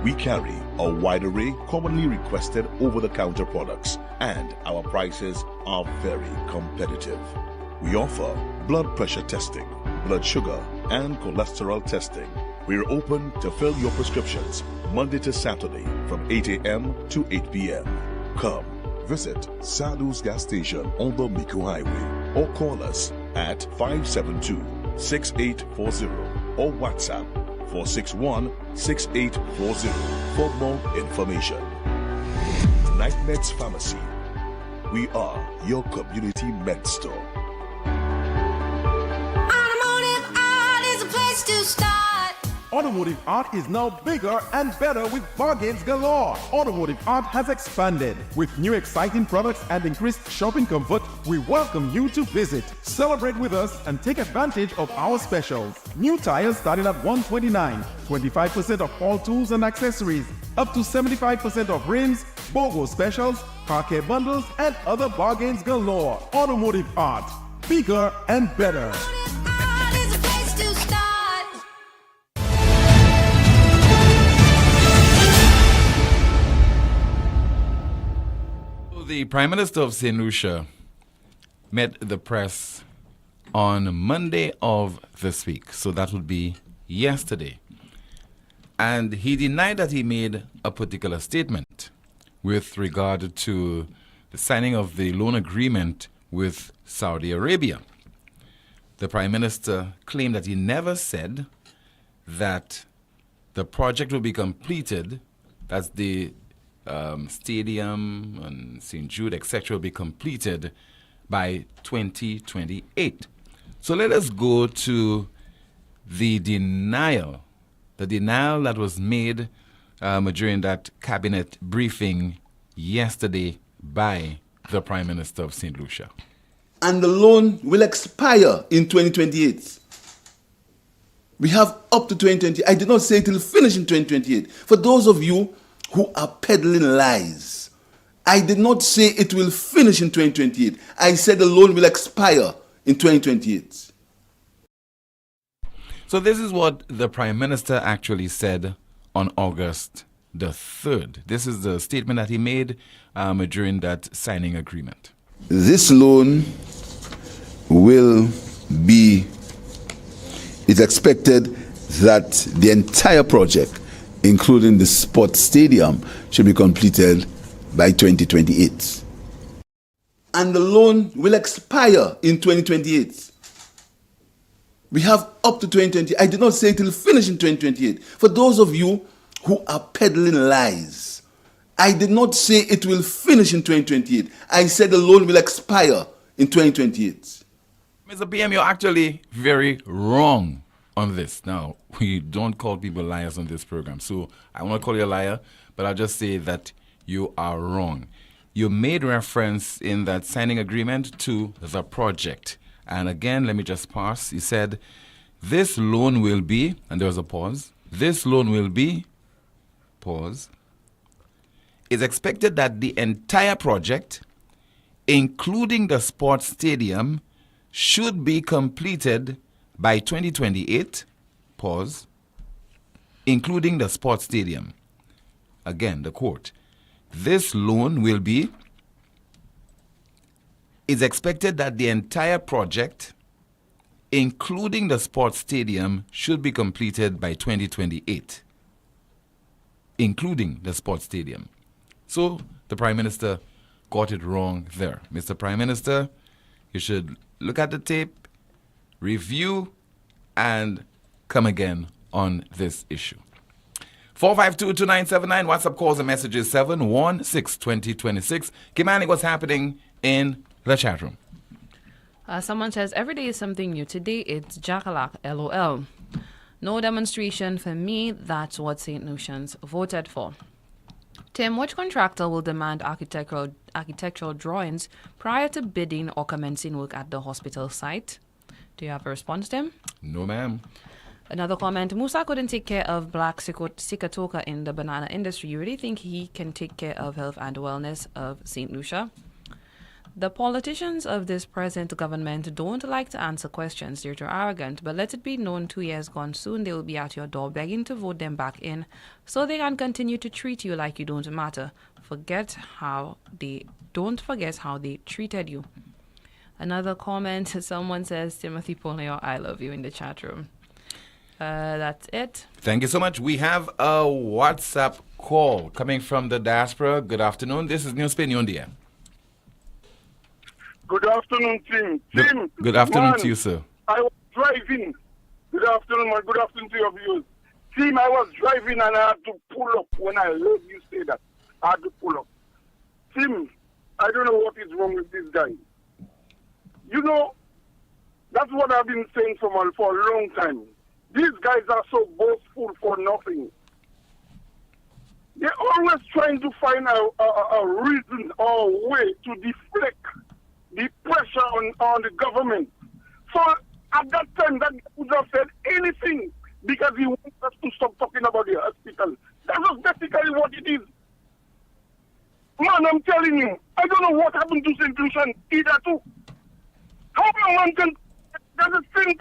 We carry a wide array commonly requested over-the-counter products, and our prices are very competitive. We offer blood pressure testing, blood sugar, and cholesterol testing. We're open to fill your prescriptions Monday to Saturday from 8 a.m. to 8 p.m. Come visit Sadhu's gas station on the Miku Highway or call us at 572-6840 or WhatsApp 461-6840 for more information. Night Meds Pharmacy. We are your community med store. Automotive art is a place to start. Automotive art is now bigger and better with bargains galore. Automotive art has expanded. With new exciting products and increased shopping comfort, we welcome you to visit. Celebrate with us and take advantage of our specials. New tires starting at $129, 25% off all tools and accessories, up to 75% off rims, BOGO specials, car care bundles, and other bargains galore. Automotive art, bigger and better. Art is a place to start. The Prime Minister of St. Lucia met the press on Monday of this week, so that would be yesterday. And he denied that he made a particular statement with regard to the signing of the loan agreement with Saudi Arabia. The Prime Minister claimed that he never said that the project will be completed, that's the stadium and St. Jude, etc., will be completed by 2028. So let us go to the denial that was made during that cabinet briefing yesterday by the Prime Minister of St. Lucia. And the loan will expire in 2028. We have up to 2020. I did not say it will finish in 2028. For those of you who are peddling lies, I did not say it will finish in 2028. I said the loan will expire in 2028. So this is what the Prime Minister actually said on August the 3rd. This is the statement that he made during that signing agreement. This loan will be, it's expected that the entire project, including the sports stadium, should be completed by 2028. And the loan will expire in 2028. We have up to 2020. I did not say it will finish in 2028. For those of you who are peddling lies, I did not say it will finish in 2028. I said the loan will expire in 2028. Mr. PM, you're actually very wrong on this. Now, we don't call people liars on this program, so I won't call you a liar, but I'll just say that you are wrong. You made reference in that signing agreement to the project. And again, let me just parse. You said, this loan will be, and there was a pause, this loan will be, pause, it's expected that the entire project, including the sports stadium, should be completed by 2028, pause, including the sports stadium. Again, the quote, this loan will be, it's expected that the entire project, including the sports stadium, should be completed by 2028, including the sports stadium. So the Prime Minister got it wrong there. Mr. Prime Minister, you should look at the tape, review, and come again on this issue. 452-2979, WhatsApp calls and messages 716-2026. Kimani, what's happening in the chat room? Someone says, every day is something new. Today it's Jackalak, LOL. No demonstration for me. That's what St. Lucians voted for. Tim, which contractor will demand architectural drawings prior to bidding or commencing work at the hospital site? Do you have a response, Tim? No, ma'am. Another comment, Musa couldn't take care of black Sikatoka in the banana industry. You really think he can take care of health and wellness of St. Lucia? The politicians of this present government don't like to answer questions due to arrogant, but let it be known 2 years gone soon they will be at your door begging to vote them back in so they can continue to treat you like you don't matter. Don't forget how they treated you. Another comment, someone says, Timothy Poleon, I love you in the chat room. That's it. Thank you so much. We have a WhatsApp call coming from the diaspora. Good afternoon. This is NewsSpin Yondia. Good afternoon, Tim. Tim. Good afternoon to you, sir. I was driving. Good afternoon, man. Good afternoon to your viewers. Tim, I was driving and I had to pull up when I heard you say that. I had to pull up. Tim, I don't know what is wrong with this guy. You know, that's what I've been saying for a long time. These guys are so boastful for nothing. They're always trying to find a reason or way to deflect the pressure on the government. So at that time, that would have said anything because he wants us to stop talking about the hospital. That was basically what it is. Man, I'm telling you, I don't know what happened to St. Lucian either too. How a man can, at the same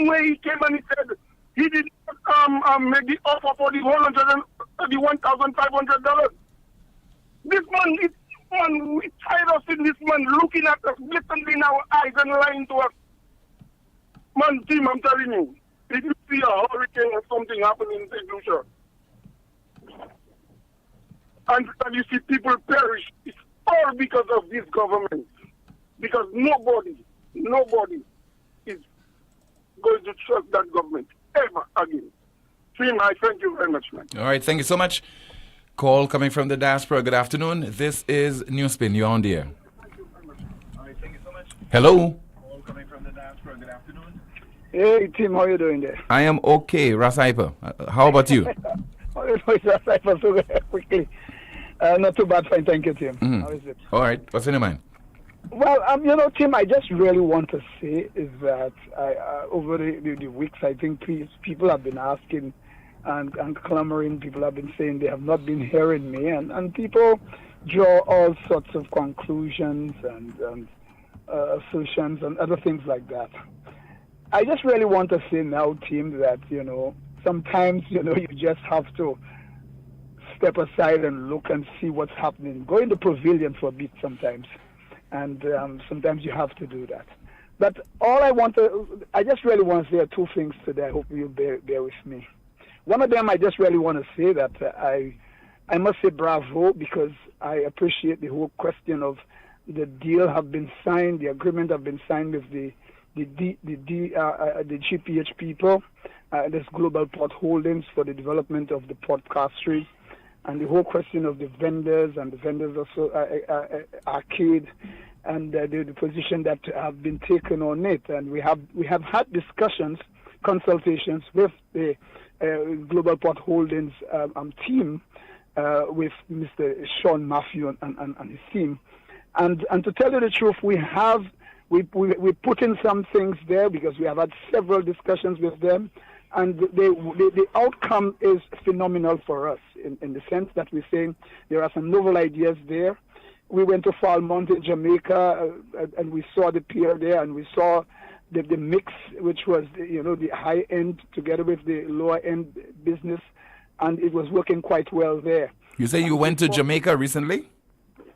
way he came and he said he did make the offer for the $1,500. This man, we tired of seeing this man looking at us, blatantly in our eyes and lying to us. Man, Tim, I'm telling you, if you see a hurricane or something happening in St. Lucia, and you see people perish, it's all because of this government. Because nobody is going to trust that government ever again. Tim, I thank you very much, man. All right, thank you so much. Call coming from the diaspora. Good afternoon. This is NewsSpin. You're on the air. Hello. Call coming from the diaspora. Good afternoon. Hey, Tim, how you doing there? I am okay, Ras Hyper. How about you? How you doing, Ras Hyper, so quickly? Not too bad, fine. Thank you, Tim. Mm-hmm. How is it? All right. What's in your mind? Well, Tim, I just really want to say is that over the weeks, I think people have been asking and clamoring. People have been saying they have not been hearing me, and people draw all sorts of conclusions and assertions and other things like that. I just really want to say now, Tim, that sometimes you just have to step aside and look and see what's happening. Go in the pavilion for a bit sometimes. And sometimes you have to do that. But I just really want to say two things today. I hope you bear with me. One of them, I just really want to say that I must say bravo because I appreciate the whole question of the deal have been signed, the agreement have been signed with the GPH people, this Global Port Holdings for the development of the port clusters. And the whole question of the vendors and the vendors also arcade and the position that have been taken on it. And we have had discussions, consultations with the Global Port Holdings team, with Mr. Sean Matthew and his team. And to tell you the truth, we put in some things there because we have had several discussions with them. And the outcome is phenomenal for us in the sense that we're saying there are some novel ideas there. We went to Falmouth in Jamaica and we saw the pier there and we saw the mix, which was the high end together with the lower end business, and it was working quite well there. You say you went to Jamaica recently?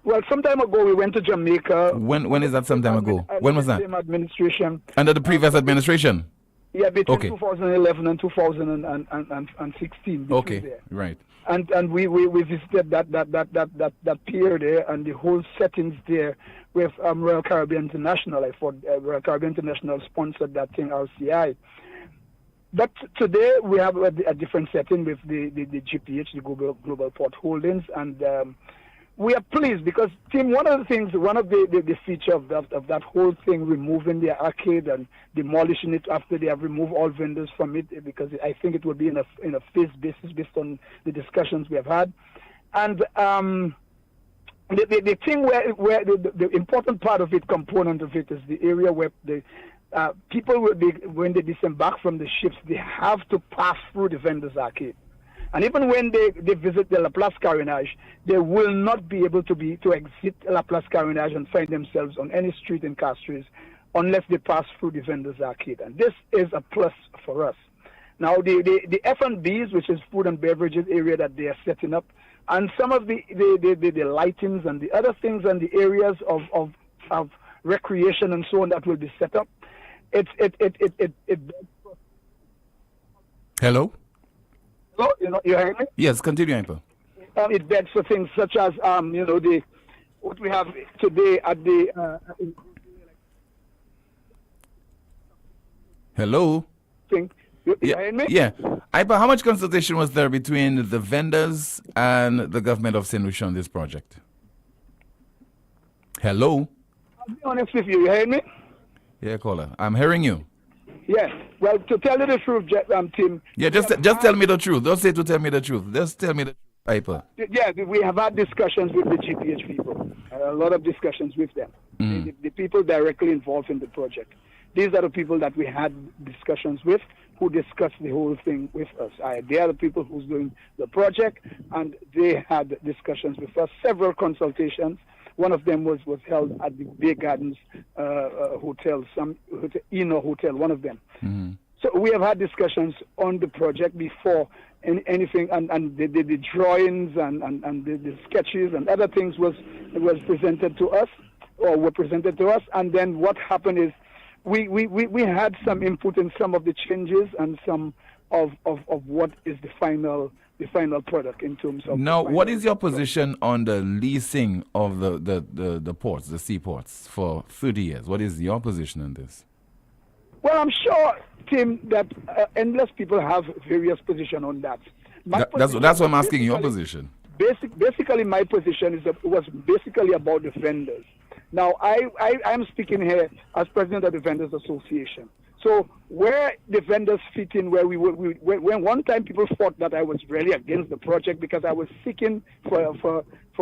Well, some time ago we went to Jamaica. When is that? Some time ago. When was that? Same administration. Under the previous administration. Yeah, between 2011 and 2016. Okay, there. right. And we visited that pier there and the whole settings there with Royal Caribbean International. I thought Royal Caribbean International sponsored that thing, RCI. But today we have a different setting with the GPH, the Global Port Holdings, and we are pleased because, Tim, one of the feature of that whole thing, removing the arcade and demolishing it after they have removed all vendors from it, because I think it will be in a phased basis based on the discussions we have had. And the thing where the important part of it, component of it, is the area where the people will be, when they disembark from the ships, they have to pass through the vendors arcade. And even when they visit the Laplace Carénage, they will not be able to exit Laplace Carénage and find themselves on any street in Castries unless they pass through the vendors arcade. And this is a plus for us. Now, the F&Bs, which is food and beverages area that they are setting up, and some of the lightings and the other things and the areas of recreation and so on that will be set up, it Hello? Hello? You hear me? Yes, continue, Hyper. It begs for things such as, what we have today at the... Hello? thing. You hear me? Yeah. Hyper, how much consultation was there between the vendors and the government of St. Lucia on this project? Hello? I'll be honest with you. You hear me? Yeah, caller. I'm hearing you. Yes. Well, to tell you the truth, Tim. Yeah, just tell me the truth. Don't say to tell me the truth. Just tell me the truth, Hyper. Yeah, we have had discussions with the GPH people. A lot of discussions with them. The people directly involved in the project. These are the people that we had discussions with, who discussed the whole thing with us. They are the people who's doing the project, and they had discussions with us, several consultations. One of them was held at the Bay Gardens Hotel, Eno Hotel, one of them. Mm-hmm. So we have had discussions on the project before anything, and the drawings and the sketches and other things was presented to us, or were presented to us. And then what happened is we had some input in some of the changes and some of what is the final product in terms of. Now, what is your position on the leasing of the ports, the seaports, for 30 years? What is your position on this? Well, I'm sure, Tim, that endless people have various positions on that. That's what I'm asking, your position. Basically, my position was basically about the vendors. Now, I'm speaking here as president of the Vendors Association. So where the vendors fit in, when one time people thought that I was really against the project because I was seeking for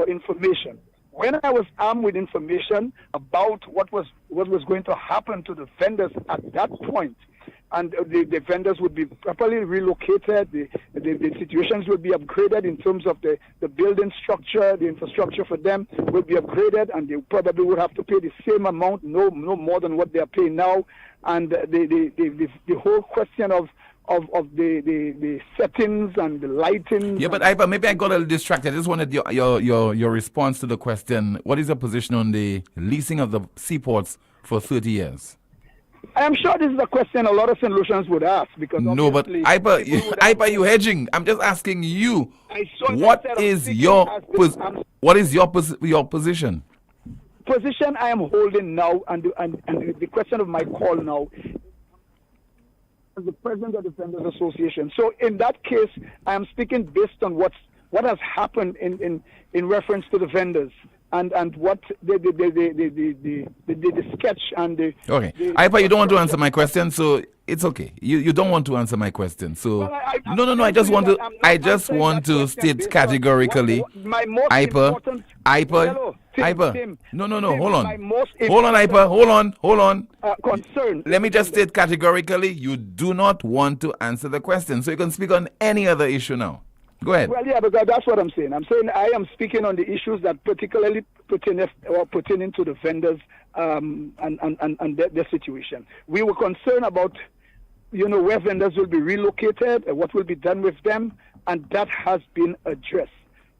information. When I was armed with information about what was going to happen to the vendors at that point, and the vendors would be properly relocated, the situations would be upgraded in terms of the building structure, the infrastructure for them would be upgraded, and they probably would have to pay the same amount, no more than what they are paying now. And the whole question of the settings and the lighting. Yeah, but maybe I got a little distracted. I just wanted your response to the question. What is your position on the leasing of the seaports for 30 years? I'm sure this is a question a lot of St. Lucians would ask, because no, but Hyper, you hedging. I'm just asking you. What is your position? Position I am holding now, and the question of my call now, as the president of the Vendors Association. So in that case, I am speaking based on what has happened in reference to the vendors. And what the sketch and the... Okay. Hyper, you don't want to answer my question, so it's okay. You don't want to answer my question. So no, I just want to state categorically, Hyper, no, hold on, Hyper, hold on. Concern. Let me just state categorically, you do not want to answer the question, so you can speak on any other issue now. Go ahead. Well, yeah, because that's what I'm saying. I'm saying I am speaking on the issues that particularly pertaining to the vendors and their situation. We were concerned about, where vendors will be relocated, what will be done with them, and that has been addressed.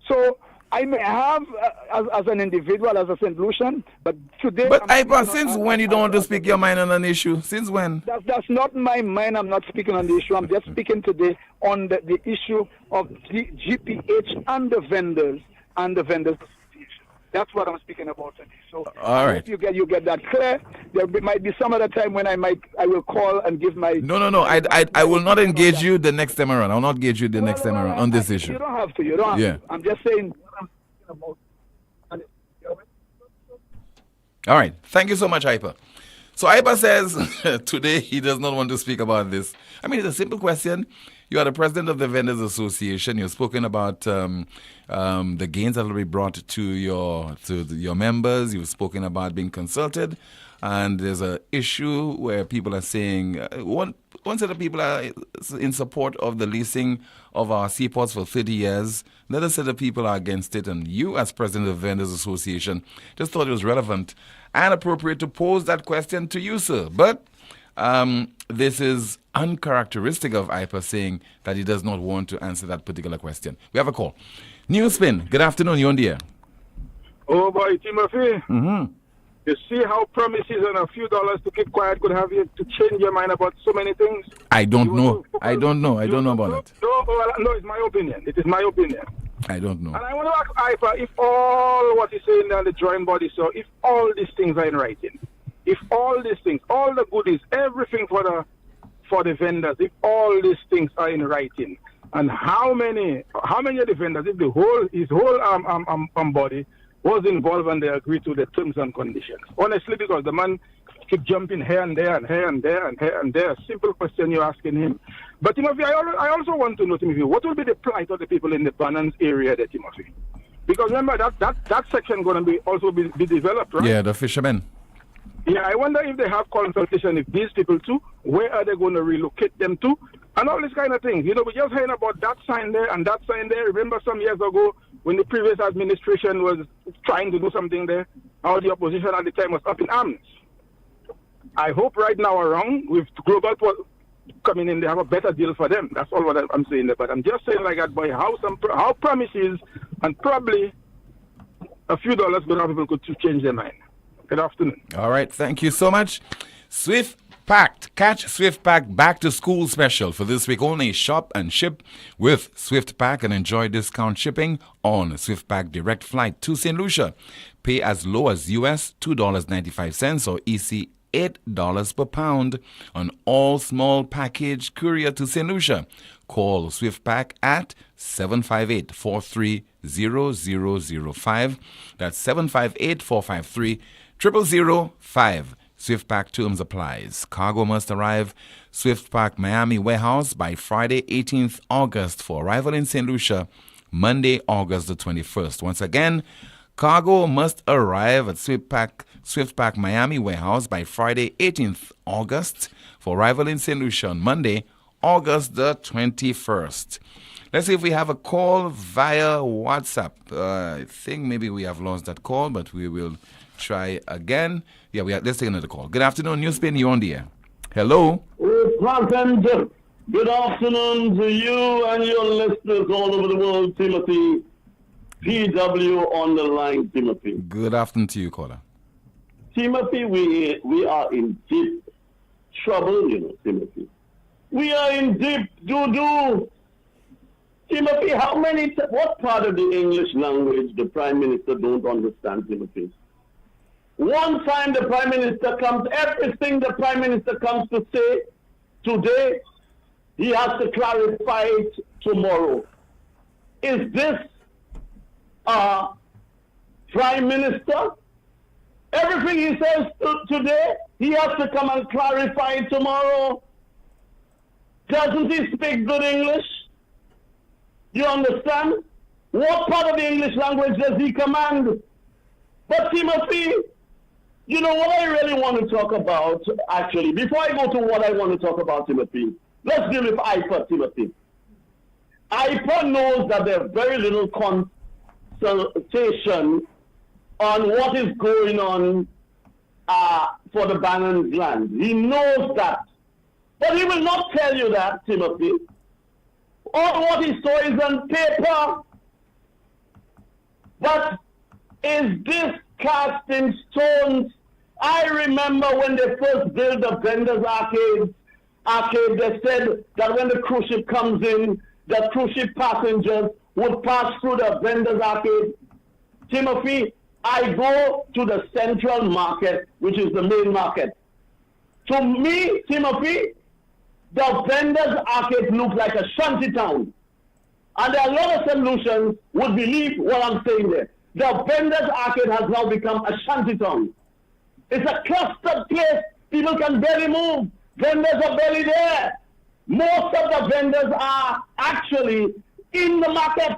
So I may have, as an individual, as a St. Lucian, but today... But Hyper, since when you don't want to speak your mind on an issue? Since when? That's not my mind. I'm not speaking on the issue. I'm just speaking today on the issue of GPH and the vendors and the Vendors Association. That's what I'm speaking about today. So all right. You get that clear. There might be some other time when I will call and give my... No. I will not engage you the next time around. I will not engage you the next time around on this issue. You don't have to. You don't have to. I'm just saying... All right. Thank you so much, Hyper. So Hyper says today he does not want to speak about this. I mean, it's a simple question. You are the president of the Vendors Association. You've spoken about the gains that will be brought to your members. You've spoken about being consulted. And there's an issue where people are saying, one set of people are in support of the leasing of our seaports for 30 years. Another set of people are against it. And you, as president of the Vendors Association, just thought it was relevant and appropriate to pose that question to you, sir. But this is uncharacteristic of IPA saying that he does not want to answer that particular question. We have a call. NewsSpin, good afternoon. You're on the air. Oh, boy, Timothy. Mm-hmm. You see how promises and a few dollars to keep quiet could have you to change your mind about so many things? I don't know. I don't know about it. No, it's my opinion. It is my opinion. I don't know. And I want to ask IPA if all what he's saying on the drawing body, so if all these things are in writing, if all these things, all the goodies, everything for the vendors, if all these things are in writing, and how many of the vendors, if his whole body was involved and they agreed to the terms and conditions? Honestly, because the man keep jumping here and there and here and there and here and there. Simple question you're asking him. But Timothy, I also want to know, Timothy, what will be the plight of the people in the Banans area there, Timothy? Because remember that section going to also be developed, right? Yeah, the fishermen. Yeah, I wonder if they have consultation with these people too. Where are they going to relocate them to? And all these kind of things. You know, we just heard about that sign there and that sign there. Remember some years ago when the previous administration was trying to do something there, how the opposition at the time was up in arms. I hope right now around with global coming in, they have a better deal for them. That's all what I'm saying there. But I'm just saying like that, boy, how promises and probably a few dollars going to have people could change their mind. Good afternoon. All right, thank you so much. Swift Packed. Catch Swift Pack Back to School special for this week only. Shop and ship with Swift Pack and enjoy discount shipping on Swift Pack direct flight to St. Lucia. Pay as low as US $2.95 or EC $8 per pound on all small package courier to St. Lucia. Call Swift Pack at 758-430-0005. That's 758-453-0005. Swift Pack terms applies. Cargo must arrive Swift Pack Miami warehouse by Friday, 18th August for arrival in St. Lucia, Monday, August the 21st. Once again, cargo must arrive at Swift Pack Miami warehouse by Friday, 18th August for arrival in St. Lucia on Monday, August the 21st. Let's see if we have a call via WhatsApp. I think maybe we have lost that call, but we will try again. Yeah, let's take another call. Good afternoon, NewsSpin, you're on the air. Hello. Good afternoon to you and your listeners all over the world, Timothy. PW on the line, Timothy. Good afternoon to you, caller. Timothy, we are in deep trouble, Timothy. We are in deep doo-doo. Timothy, what part of the English language the Prime Minister don't understand, Timothy? One time the Prime Minister comes, everything the Prime Minister comes to say today, he has to clarify it tomorrow. Is this Prime Minister? Everything he says today, he has to come and clarify it tomorrow. Doesn't he speak good English? You understand? What part of the English language does he command? But Timothy, you know what I really want to talk about, actually, before I go to what I want to talk about, Timothy, let's deal with IPA, Timothy. IPA knows that there's very little consultation on what is going on for the Banans land. He knows that. But he will not tell you that, Timothy. All what he saw is on paper. But is this cast in stones? I remember when they first built the vendors arcade, they said that when the cruise ship comes in, the cruise ship passengers would pass through the vendors arcade. Timothy, I go to the central market, which is the main market. To me, Timothy, the vendors arcade looks like a shanty town. And there are a lot of solutions would believe what I'm saying there. The vendors arcade has now become a shanty town. It's a clustered place. People can barely move. Vendors are barely there. Most of the vendors are actually in the market.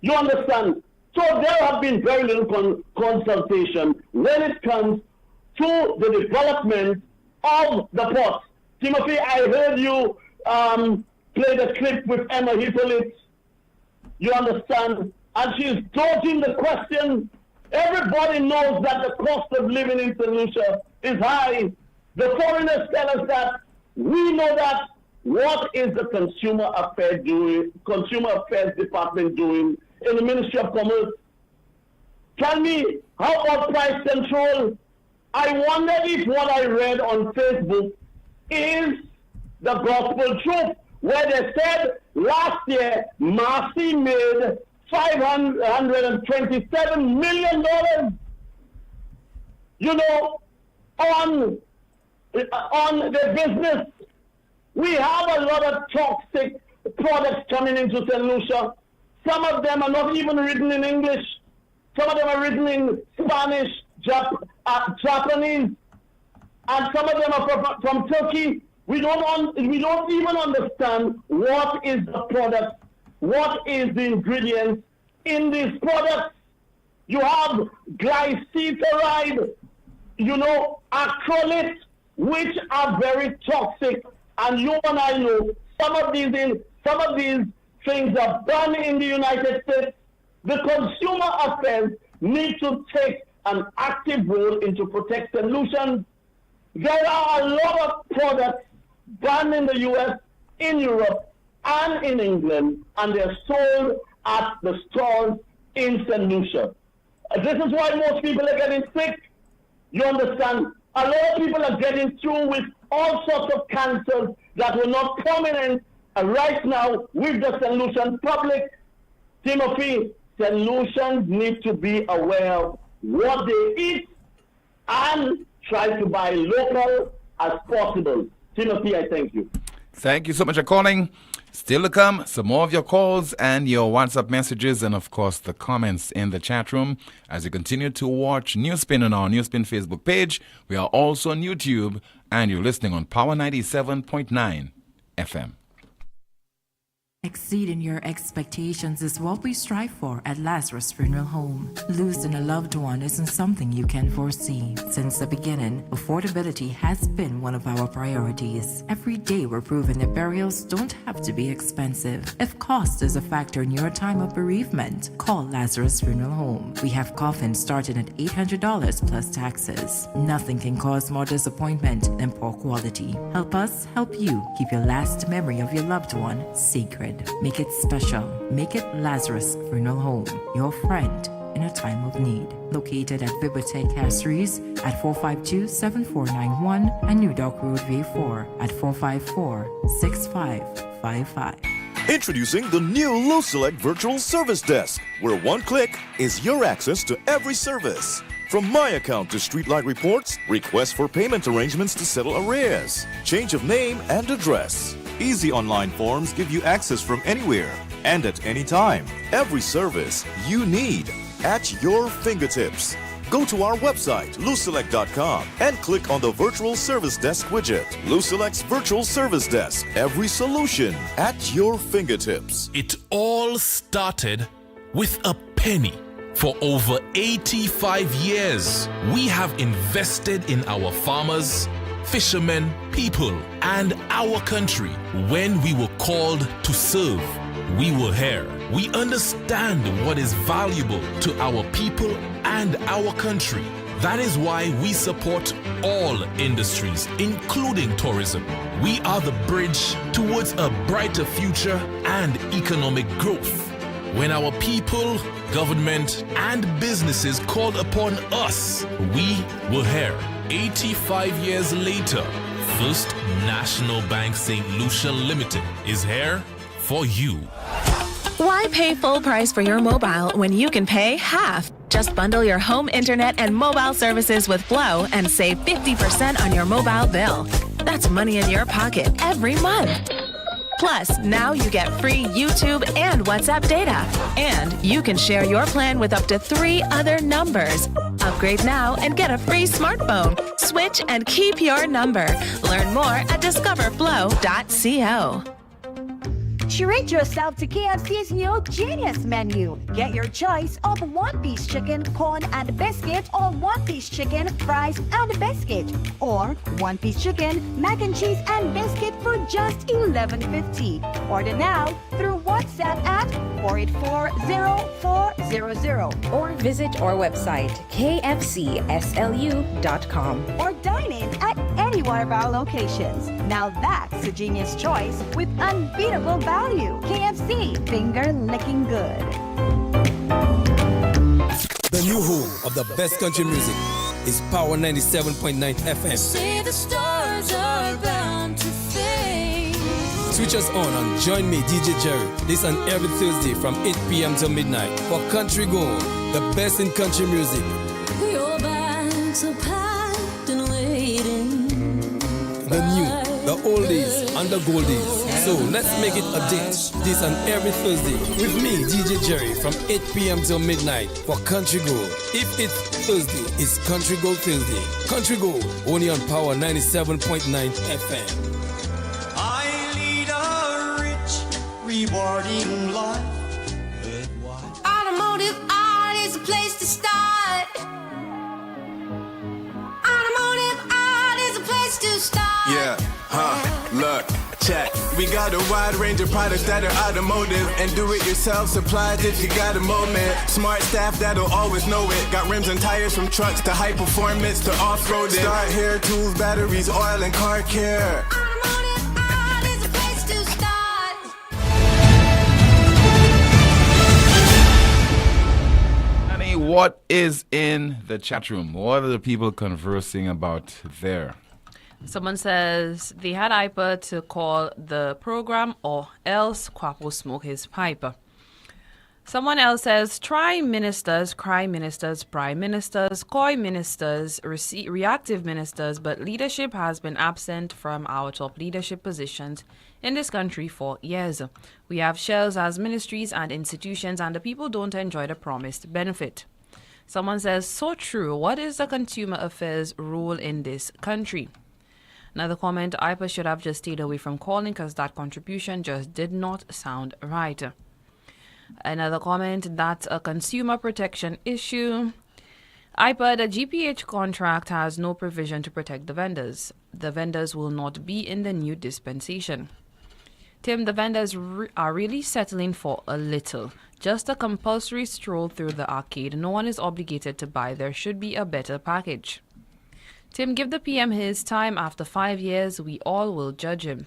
You understand? So there have been very little consultation when it comes to the development of the port. Timothy, I heard you play the clip with Emma Hippolyte. You understand? And she's dodging the question. Everybody knows that the cost of living in St. Lucia is high. The foreigners tell us that. We know that. What is the Consumer Affairs Department doing in the Ministry of Commerce? Tell me, how about price control? I wonder if what I read on Facebook is the gospel truth, where they said last year Marcy made $527 million, on the business. We have a lot of toxic products coming into St. Lucia. Some of them are not even written in English. Some of them are written in Spanish, Japanese, and some of them are from Turkey. We don't even understand what is the product, what is the ingredients in these products. You have glyceride, acrylate, which are very toxic. And you and I know some of these things are done in the United States. The Consumer Affairs need to take an active role into protect St. Lucians. There are a lot of products banned in the US, in Europe, and in England, and they're sold at the stores in St. Lucia. This is why most people are getting sick. You understand? A lot of people are getting through with all sorts of cancers that were not prominent right now with the St. Lucian public. Timothy, St. Lucians need to be aware of what they eat and try to buy local as possible. Timothy, I thank you. Thank you so much for calling. Still to come, some more of your calls and your WhatsApp messages, and of course the comments in the chat room as you continue to watch NewsSpin on our NewsSpin Facebook page. We are also on YouTube, and you're listening on Power 97.9 FM. Exceeding your expectations is what we strive for at Lazarus Funeral Home. Losing a loved one isn't something you can foresee. Since the beginning, affordability has been one of our priorities. Every day we're proving that burials don't have to be expensive. If cost is a factor in your time of bereavement, call Lazarus Funeral Home. We have coffins starting at $800 plus taxes. Nothing can cause more disappointment than poor quality. Help us help you keep your last memory of your loved one sacred. Make it special. Make it Lazarus Funeral Home, your friend in a time of need. Located at Bibliotheque Castries at 452-7491 and New Dock Road, V4 at 454-6555. Introducing the new LuSelect Virtual Service Desk, where one click is your access to every service. From My Account to Streetlight Reports, requests for payment arrangements to settle arrears, change of name and address. Easy online forms give you access from anywhere and at any time. Every service you need at your fingertips. Go to our website, luselect.com, and click on the Virtual Service Desk widget. LuSelect's Virtual Service Desk. Every solution at your fingertips. It all started with a penny. For over 85 years, we have invested in our farmers, fishermen, people, and our country. When we were called to serve, we were here. We understand what is valuable to our people and our country. That is why we support all industries, including tourism. We are the bridge towards a brighter future and economic growth. When our people, government, and businesses called upon us, we were here. 85 years later, First National Bank St. Lucia Limited is here for you. Why pay full price for your mobile when you can pay half? Just bundle your home internet and mobile services with Flow and save 50% on your mobile bill. That's money in your pocket every month. Plus, now you get free YouTube and WhatsApp data. And you can share your plan with up to 3 other numbers. Upgrade now and get a free smartphone. Switch and keep your number. Learn more at discoverflow.co. Treat yourself to KFC's new Genius Menu. Get your choice of one-piece chicken, corn, and biscuit, or one-piece chicken, fries, and biscuit, or one-piece chicken, mac and cheese, and biscuit for just $11.50. Order now through WhatsApp at 484-0400 Or visit our website, kfcslu.com. or dine in at any one of our locations. Now that's a genius choice with unbeatable value. KFC, finger licking good. The new home of the best country music is Power 97.9 FM. Say the stars are bound to fade. Switch us on Join Me, DJ Jerry, this and every Thursday from 8 p.m. till midnight for Country Gold, the best in country music. Your bags are packed and waiting. The new, the oldies, and the goldies. So let's make it a date. This and every Thursday with me, DJ Jerry, from 8 p.m. till midnight for Country Gold. If it's Thursday, it's Country Gold Thursday. Country Gold, only on Power 97.9 FM. I lead a rich, rewarding life. Automotive art is a place to start. Automotive art is a place to start. Yeah, look, check. We got a wide range of products that are automotive and do-it-yourself supplies if you got a moment. Smart staff that'll always know it. Got rims and tires from trucks to high performance to off-roading. Start hair tools, batteries, oil, and car care. Automotive art is a place to start. Honey, what is in the chat room? What are the people conversing about there? Someone says they had Iper to call the program or else Quap will smoke his pipe. Someone else says try ministers, cry ministers, prime ministers, coy ministers, reactive ministers, but leadership has been absent from our top leadership positions in this country for years. We have shells as ministries and institutions and the people don't enjoy the promised benefit. Someone says, so true, what is the consumer affairs role in this country? Another comment, IPA should have just stayed away from calling because that contribution just did not sound right. Another comment, that's a consumer protection issue. IPA, the GPH contract has no provision to protect the vendors. The vendors will not be in the new dispensation. Tim, the vendors are really settling for a little. Just a compulsory stroll through the arcade. No one is obligated to buy. There should be a better package. Tim, give the PM his time. After 5 years, we all will judge him.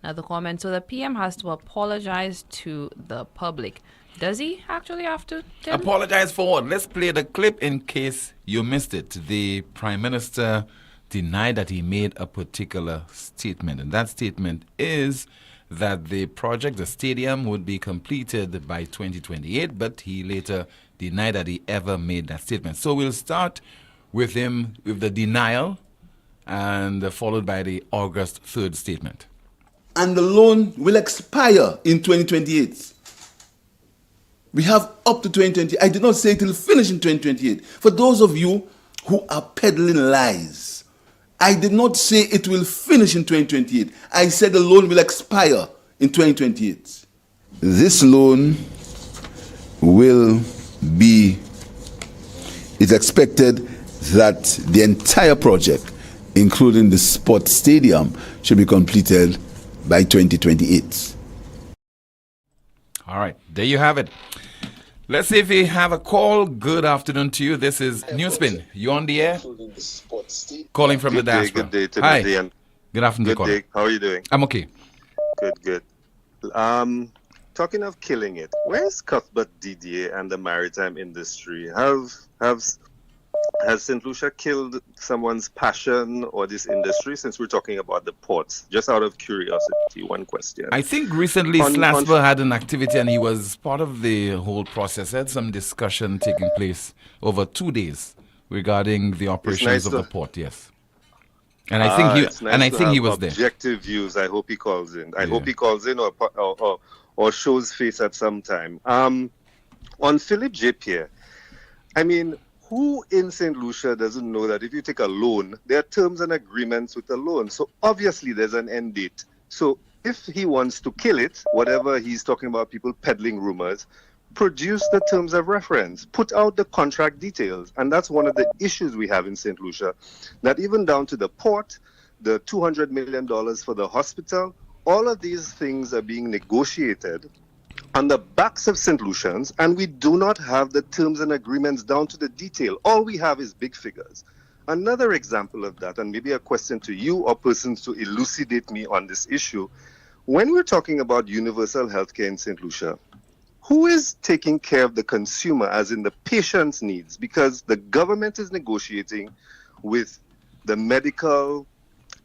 Another comment. So the PM has to apologize to the public. Does he actually have to, Tim? Apologize for what? Let's play the clip in case you missed it. The Prime Minister denied that he made a particular statement. And that statement is that the project, the stadium, would be completed by 2028. But he later denied that he ever made that statement. So we'll start with him with the denial and followed by the August 3rd statement. And the loan will expire in 2028. We have up to 2020. I did not say it will finish in 2028. For those of you who are peddling lies, I did not say it will finish in 2028. I said the loan will expire in 2028. This loan will be, it's expected that the entire project, including the sports stadium, should be completed by 2028. All right, there you have it. Let's see if we have a call. Good afternoon to you. This is NewsSpin. You on the air? Calling from the diaspora. Good day, Hi. Timothy. Good afternoon, Good day. How are you doing? I'm okay. Good. Talking of killing it, where's Cuthbert Didier and the maritime industry? Has St. Lucia killed someone's passion or this industry since we're talking about the ports? Just out of curiosity, one question. I think recently Slasper had an activity and he was part of the whole process. Had some discussion taking place over 2 days regarding the operations of the port, yes. And I think he was there. Objective views. I hope he calls in. I hope he calls in or shows face at some time. On Philip J. Pierre, I mean, who in St. Lucia doesn't know that if you take a loan, there are terms and agreements with the loan. So obviously there's an end date. So if he wants to kill it, whatever he's talking about, people peddling rumors, produce the terms of reference, put out the contract details. And that's one of the issues we have in St. Lucia, that even down to the port, the $200 million for the hospital, all of these things are being negotiated on the backs of St. Lucians, and we do not have the terms and agreements down to the detail. All we have is big figures. Another example of that, and maybe a question to you or persons to elucidate me on this issue, when we're talking about universal healthcare in St. Lucia, who is taking care of the consumer, as in the patient's needs? Because the government is negotiating with the medical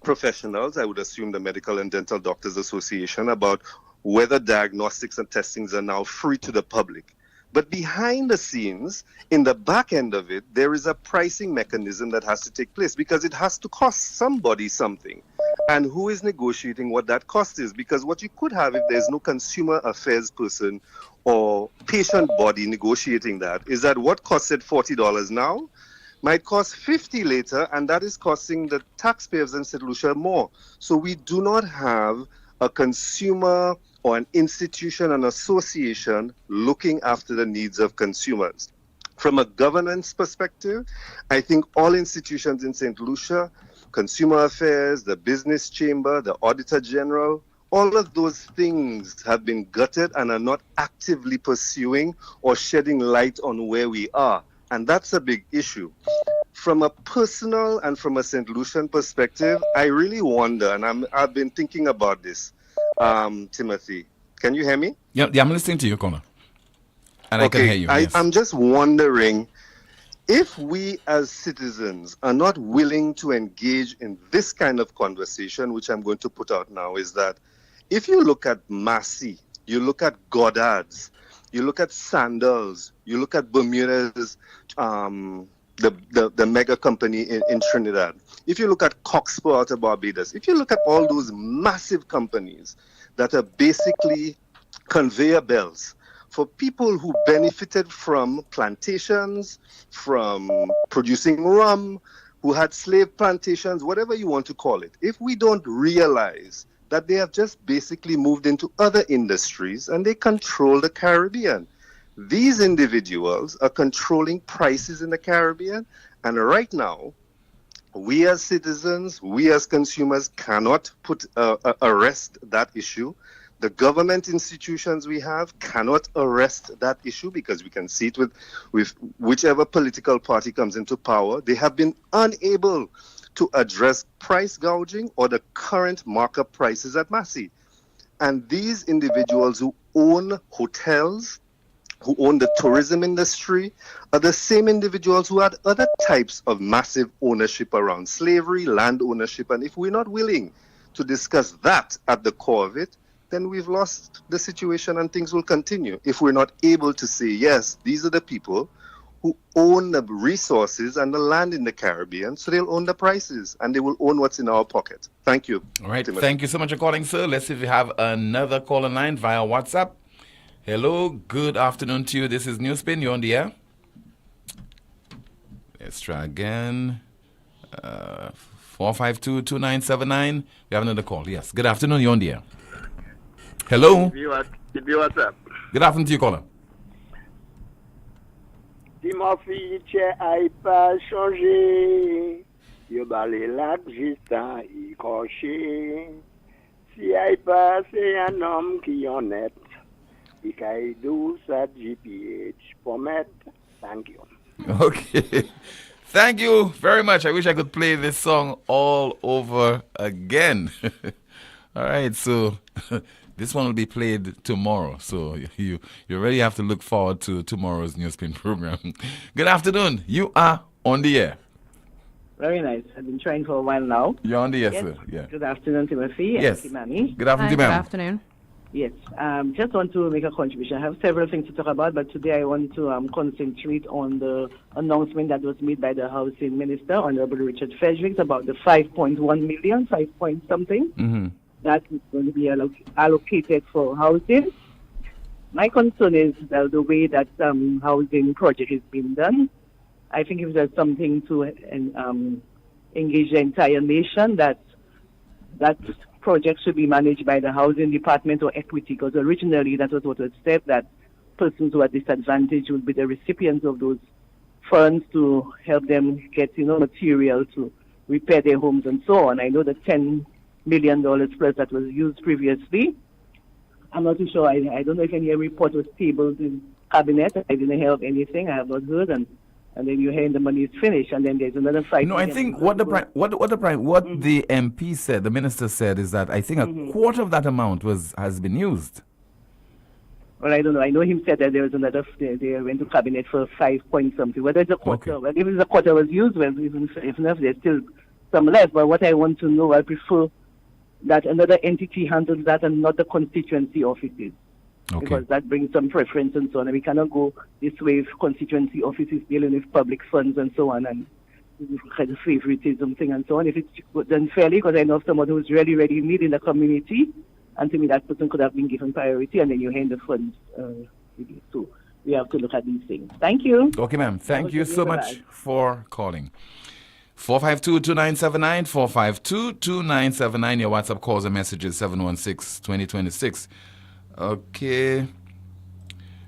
professionals, I would assume the Medical and Dental Doctors Association, about whether diagnostics and testings are now free to the public. But behind the scenes, in the back end of it, there is a pricing mechanism that has to take place because it has to cost somebody something. And who is negotiating what that cost is? Because what you could have if there's no consumer affairs person or patient body negotiating that is that what costed $40 now might cost $50 later, and that is costing the taxpayers in St. Lucia more. So we do not have a consumer or an institution, an association looking after the needs of consumers. From a governance perspective, I think all institutions in St. Lucia, Consumer Affairs, the Business Chamber, the Auditor General, all of those things have been gutted and are not actively pursuing or shedding light on where we are. And that's a big issue. From a personal and from a St. Lucian perspective, I really wonder, and I've been thinking about this, Timothy. Can you hear me? Yeah, I'm listening to you, Connor. And I can hear you. Yes. I'm just wondering if we as citizens are not willing to engage in this kind of conversation, which I'm going to put out now, is that if you look at Massey, you look at Goddard's, you look at Sandals, you look at Bermuda's, the mega company in Trinidad, if you look at Coxpo out of Barbados, if you look at all those massive companies that are basically conveyor belts for people who benefited from plantations, from producing rum, who had slave plantations, whatever you want to call it, if we don't realize that they have just basically moved into other industries and they control the Caribbean. These individuals are controlling prices in the Caribbean, and right now, we as citizens, we as consumers cannot arrest that issue. The government institutions we have cannot arrest that issue because we can see it with whichever political party comes into power. They have been unable to address price gouging or the current markup prices at Massey. And these individuals who own hotels, who own the tourism industry, are the same individuals who had other types of massive ownership around slavery, land ownership. And if we're not willing to discuss that at the core of it, then we've lost the situation and things will continue. If we're not able to say, yes, these are the people who own the resources and the land in the Caribbean, so they'll own the prices and they will own what's in our pocket. Thank you. All right. Timothy. Thank you so much for calling, sir. Let's see if we have another call in line via WhatsApp. Hello. Good afternoon to you. This is NewsSpin. You're on the air. Let's try again. 452-2979. We have another call. Yes. Good afternoon. You're on the air. Hello. What's up? Good afternoon to you, caller. Timothy, j'ai pas changé. Yo balé la justin y coché. Si ai pas c'est un homme qui honnête. Il caille douce à GPH pour mettre. Thank you. Okay. Thank you very much. I wish I could play this song all over again. All right, so this one will be played tomorrow. So you already have to look forward to tomorrow's NewsSpin program. Good afternoon. You are on the air. Very nice. I've been trying for a while now. You're on the air, yes. Sir. Yeah. Good afternoon, Timothy. Yes. And Timani. Good afternoon, ma'am. Good afternoon. Yes. Just want to make a contribution. I have several things to talk about, but today I want to concentrate on the announcement that was made by the Housing Minister, Honorable Richard Fredericks, about the 5.1 million, 5 point something. Mm-hmm. That is going to be allocated for housing. My concern is the way that housing project is being done. I think if there's something to engage the entire nation, that project should be managed by the housing department or equity, because originally that was what was said, that persons who are disadvantaged would be the recipients of those funds to help them get, material to repair their homes and so on. I know the $10 million plus that was used previously. I'm not too sure. I don't know if any report was tabled in cabinet. I didn't hear of anything. I have not heard. And then you hear the money is finished, and then there's another fight. No, I think what the MP said, the minister said, is that I think a quarter of that amount has been used. Well, I don't know. I know him said that there was another. They went to cabinet for 5 point something. Whether it's a quarter, well, if it's a quarter was used, well, even if not, there's still some left. But what I want to know, I prefer that another entity handles that and not the constituency offices. Okay. Because that brings some preference and so on. And we cannot go this way if constituency offices dealing with public funds and so on, and kind of favoritism thing and so on. If it's done fairly, because I know of someone who's really, really in need in the community, and to me that person could have been given priority, and then you hand the funds. So we have to look at these things. Thank you. Okay, ma'am. Thank you so much for calling. 452-2979, 452-2979. Your WhatsApp calls and messages 716-2026. Okay.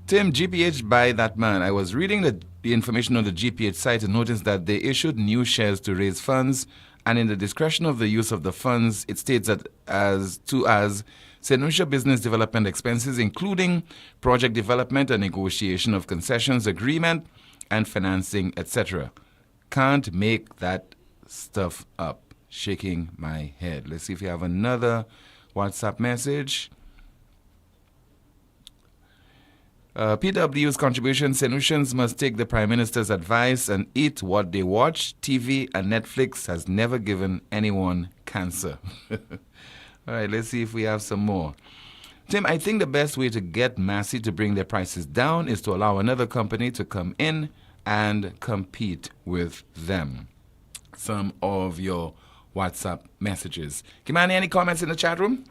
Tim, GPH by that man. I was reading the information on the GPH site and noticed that they issued new shares to raise funds, and in the discretion of the use of the funds, it states that as St. Lucia business development expenses, including project development and negotiation of concessions agreement and financing, etc. Can't make that stuff up. Shaking my head. Let's see if we have another WhatsApp message. PW's contribution: St. Lucians must take the Prime Minister's advice and eat what they watch. TV and Netflix has never given anyone cancer. All right, let's see if we have some more. Tim, I think the best way to get Massey to bring their prices down is to allow another company to come in and compete with them. Some of your WhatsApp messages. Kimani, any comments in the chat room?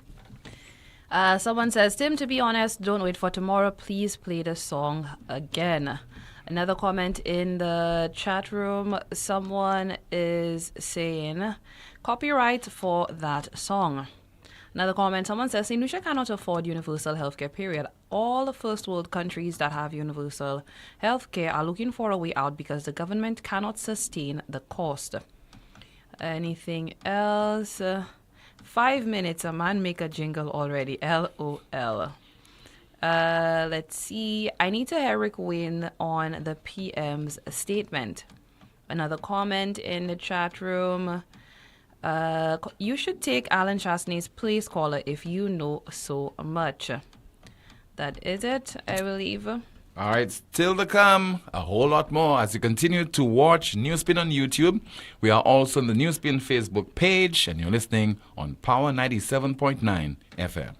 Someone says, Tim, to be honest, don't wait for tomorrow. Please play the song again. Another comment in the chat room. Someone is saying, copyright for that song. Another comment, someone says, St. Lucia cannot afford universal healthcare, period. All the first world countries that have universal healthcare are looking for a way out because the government cannot sustain the cost. Anything else? 5 minutes, a man make a jingle already. LOL. Let's see. I need to hear Rick Wayne on the PM's statement. Another comment in the chat room. You should take Alan Chastney's place caller if you know so much. That is it, I believe. All right, still to come, a whole lot more as you continue to watch NewsSpin on YouTube. We are also on the NewsSpin Facebook page, and you're listening on Power 97.9 FM.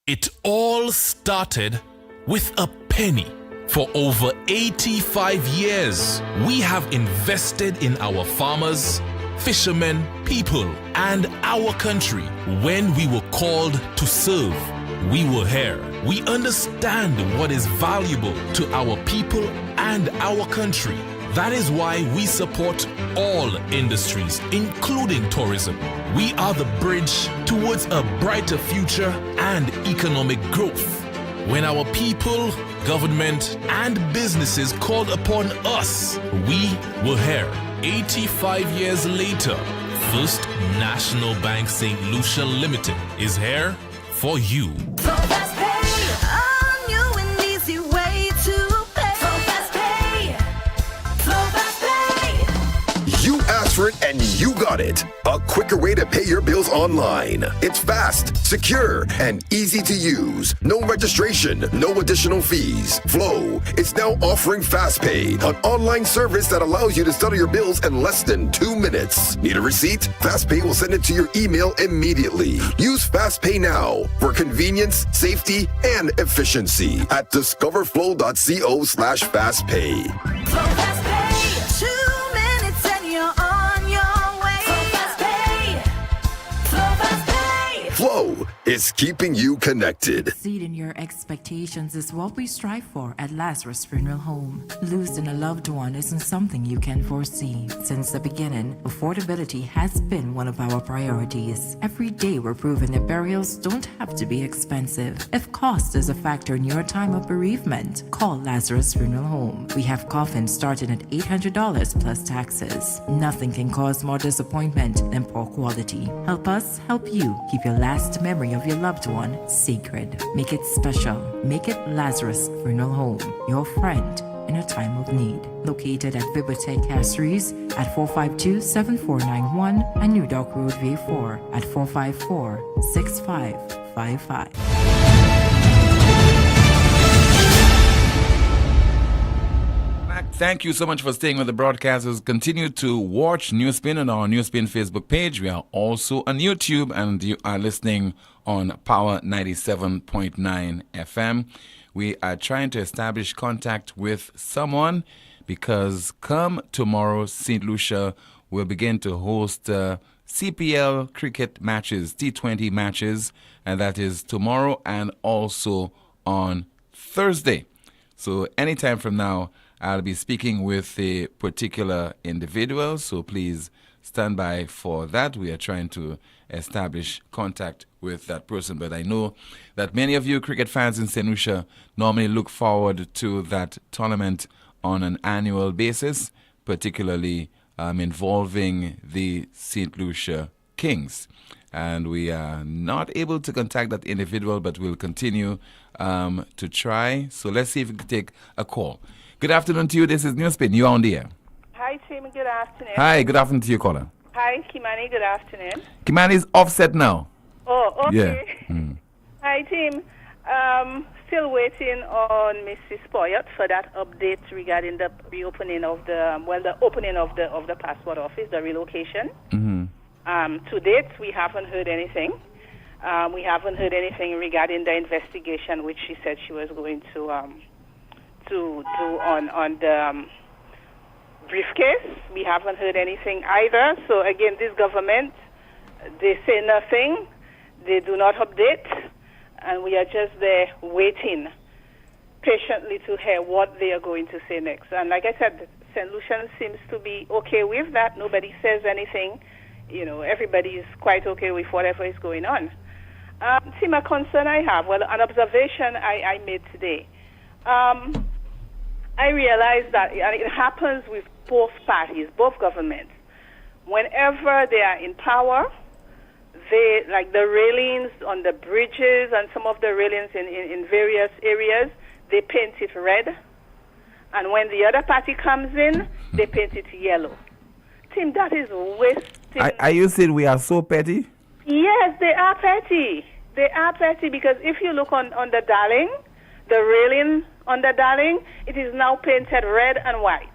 It all started with a penny. For over 85 years, we have invested in our farmers, fishermen, people, and our country. When we were called to serve, we were here. We understand what is valuable to our people and our country. That is why we support all industries, including tourism. We are the bridge towards a brighter future and economic growth. When our people, government, and businesses called upon us, we were here. 85 years later, First National Bank St. Lucia Limited is here for you. You asked for it and you got it. A quicker way to pay your bills online. It's fast, secure, and easy to use. No registration, no additional fees. Flow is now offering FastPay, an online service that allows you to settle your bills in less than 2 minutes. Need a receipt? FastPay will send it to your email immediately. Use FastPay now for convenience, safety, and efficiency at discoverflow.co/fastpay. Flow is keeping you connected. Exceeding your expectations is what we strive for at Lazarus Funeral Home. Losing a loved one isn't something you can foresee. Since the beginning, affordability has been one of our priorities. Every day we're proving that burials don't have to be expensive. If cost is a factor in your time of bereavement, call Lazarus Funeral Home. We have coffins starting at $800 plus taxes. Nothing can cause more disappointment than poor quality. Help us help you keep your last memory of your loved one sacred. Make it special. Make it Lazarus Funeral Home, your friend in a time of need. Located at Bibliotheque Castries at 452-7491 and New Dock Road V4 at 454-6555. Thank you so much for staying with the broadcasters. Continue to watch NewsSpin on our NewsSpin Facebook page. We are also on YouTube, and you are listening on Power 97.9 FM. We are trying to establish contact with someone because come tomorrow, St. Lucia will begin to host CPL cricket matches, T20 matches, and that is tomorrow and also on Thursday. So anytime from now, I'll be speaking with a particular individual, so please stand by for that. We are trying to establish contact with that person, but I know that many of you cricket fans in St. Lucia normally look forward to that tournament on an annual basis, particularly involving the St. Lucia Kings. And we are not able to contact that individual, but we'll continue to try. So let's see if we can take a call. Good afternoon to you. This is NewsSpin. You're on the air. Hi, Tim. Good afternoon. Hi. Good afternoon to you, caller. Hi, Kimani. Good afternoon. Kimani's offset now. Oh, okay. Yeah. Hi, Tim. Still waiting on Mrs. Poyot for that update regarding the reopening of the opening of the passport office, the relocation. Mm-hmm. To date, we haven't heard anything. We haven't heard anything regarding the investigation, which she said she was going to do on the briefcase. We haven't heard anything either. So again, this government, they say nothing. They do not update. And we are just there waiting patiently to hear what they are going to say next. And like I said, St. Lucian seems to be okay with that. Nobody says anything. You know, everybody is quite okay with whatever is going on. See, my concern I have, well, an observation I made today. I realize that it happens with both parties, both governments. Whenever they are in power, they, like the railings on the bridges and some of the railings in various areas, they paint it red. And when the other party comes in, they paint it yellow. Tim, that is wasting. Are you saying we are so petty? Yes, they are petty. They are petty because if you look on the Darling, the railing on the Darling, it is now painted red and white.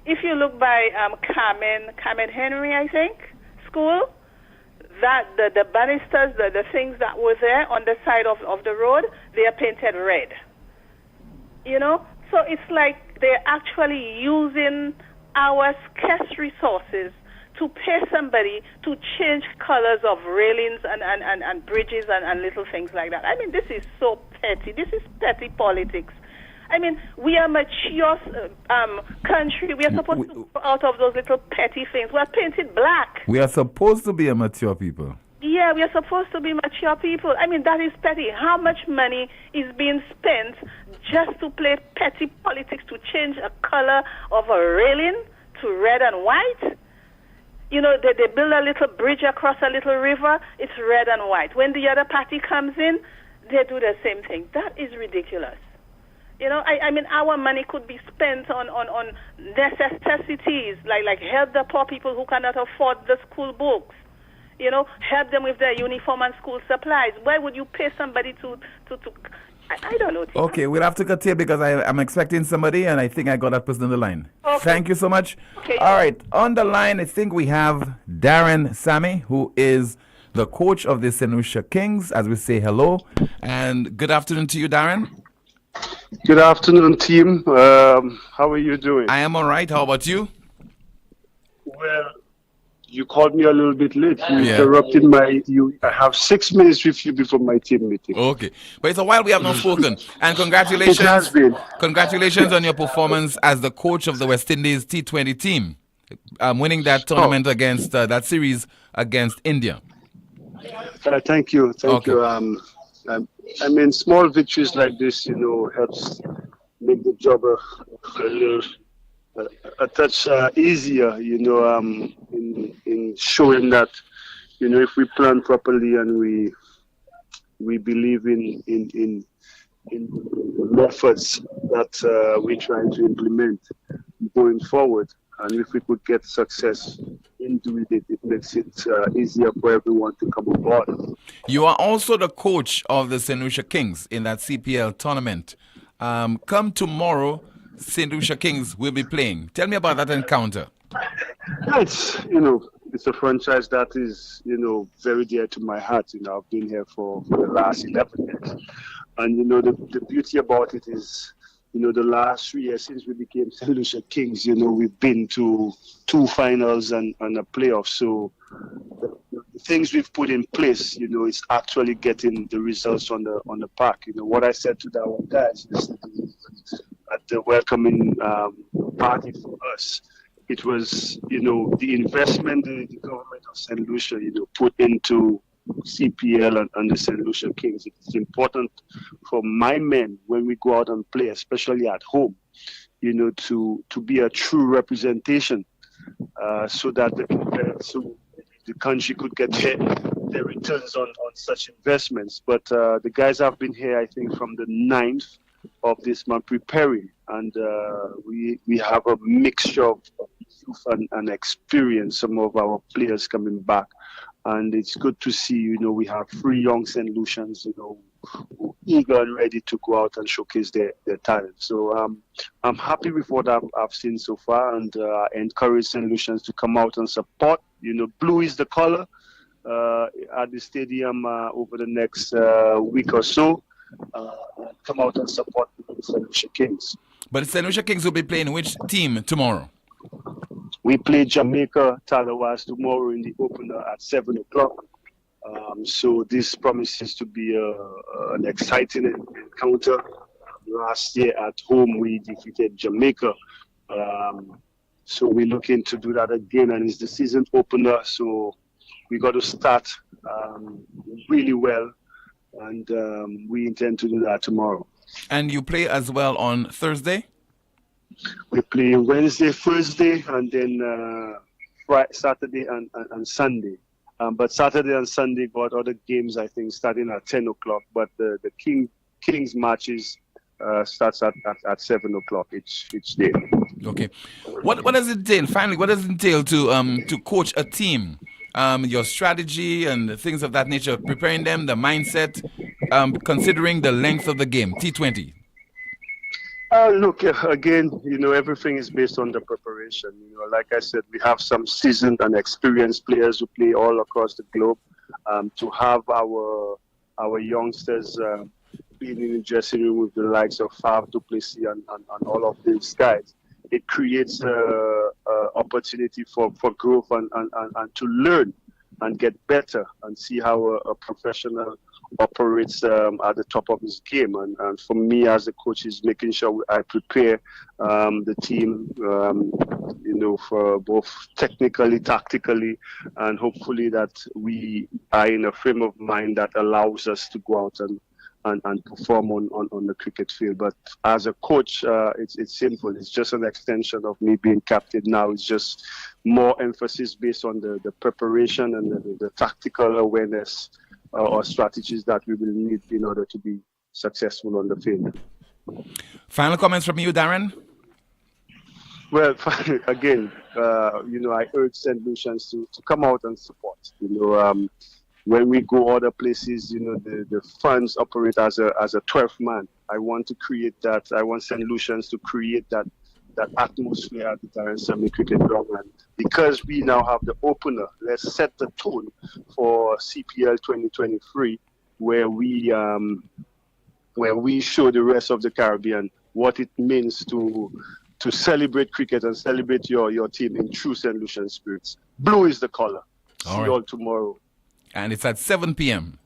If you look by Carmen Henry, I think, school, that the banisters, the things that were there on the side of the road, they are painted red. You know? So it's like they're actually using our scarce resources to pay somebody to change colors of railings and bridges and little things like that. I mean, this is so petty. This is petty politics. I mean, we are a mature country. We are supposed to go out of those little petty things. We are painted black. We are supposed to be a mature people. Yeah, we are supposed to be mature people. I mean, that is petty. How much money is being spent just to play petty politics, to change a color of a railing to red and white? You know, they build a little bridge across a little river, it's red and white. When the other party comes in, they do the same thing. That is ridiculous. You know, I mean, our money could be spent on necessities, like help the poor people who cannot afford the school books. You know, help them with their uniform and school supplies. Why would you pay somebody to I don't know. Okay, we'll have to cut here because I'm expecting somebody, and I think I got that person on the line. Okay. Thank you so much. Okay. All right, on the line, I think we have Darren Sammy, who is the coach of the St. Lucia Kings, as we say hello. And good afternoon to you, Darren. Good afternoon, team. How are you doing? I am all right. How about you? Well, You called me a little bit late. You Yeah. interrupted I have 6 minutes with you before my team meeting. Okay. But it's a while we have not spoken. And It has congratulations. been. Congratulations on your performance as the coach of the West Indies T20 team, winning that tournament against that series against India. Thank you. Thank Okay. you. I mean, small victories like this, helps make the job a touch easier, in showing that, if we plan properly and we believe in methods that we're trying to implement going forward, and if we could get success in doing it, it makes it easier for everyone to come aboard. You are also the coach of the St. Lucia Kings in that CPL tournament. Come tomorrow, St. Lucia Kings will be playing. Tell me about that encounter. It's a franchise that is, very dear to my heart. I've been here for the last 11 years. And, the beauty about it is, the last 3 years since we became St. Lucia Kings, we've been to 2 finals and a playoff. So the things we've put in place, is actually getting the results on the park. What I said to our guys is at the welcoming party for us, it was, the investment the government of St. Lucia, put into CPL and the St. Lucia Kings. It's important for my men when we go out and play, especially at home, to be a true representation, so that the country could get their returns on such investments. But the guys have been here, I think, from the 9th of this month preparing, and we have a mixture of youth and experience. Some of our players coming back. And it's good to see, we have 3 young St. Lucians, who eager and ready to go out and showcase their talent. So I'm happy with what I've seen so far, and I encourage St. Lucians to come out and support. Blue is the color at the stadium over the next week or so. Come out and support the St. Lucia Kings. But the St. Lucia Kings will be playing which team tomorrow? We play Jamaica Talawas tomorrow in the opener at 7 o'clock. So this promises to be an exciting encounter. Last year at home, we defeated Jamaica. So we're looking to do that again, and it's the season opener. So we got to start really well, and we intend to do that tomorrow. And you play as well on Thursday? We play Wednesday, Thursday, and then Friday, Saturday and Sunday. But Saturday and Sunday got other games, I think, starting at 10 o'clock. But the Kings matches starts at 7 o'clock each day. Okay. What does it entail? Finally, what does it entail to coach a team? Your strategy and things of that nature, preparing them, the mindset, considering the length of the game, T20. Look, again, everything is based on the preparation. Like I said, we have some seasoned and experienced players who play all across the globe. To have our youngsters being in the dressing room with the likes of Fav Duplessis and all of these guys, it creates opportunity for growth and to learn and get better and see how a professional operates at the top of his game. And for me as a coach is making sure I prepare the team, for both technically, tactically, and hopefully that we are in a frame of mind that allows us to go out and perform on the cricket field. But as a coach, it's simple. It's just an extension of me being captain now. It's just more emphasis based on the preparation and the tactical awareness or strategies that we will need in order to be successful on the field. Final comments from you, Darren? Well, again, I urge St. Lucians to come out and support. When we go other places, the fans operate as a 12th man. I want to create that. I want St. Lucians to create that atmosphere at the Darren Sammy Cricket Ground. And because we now have the opener, let's set the tone for CPL 2023, where we show the rest of the Caribbean what it means to to celebrate cricket and celebrate your team in true St. Lucian spirits. Blue is the color. See you all tomorrow. And it's at 7 p.m.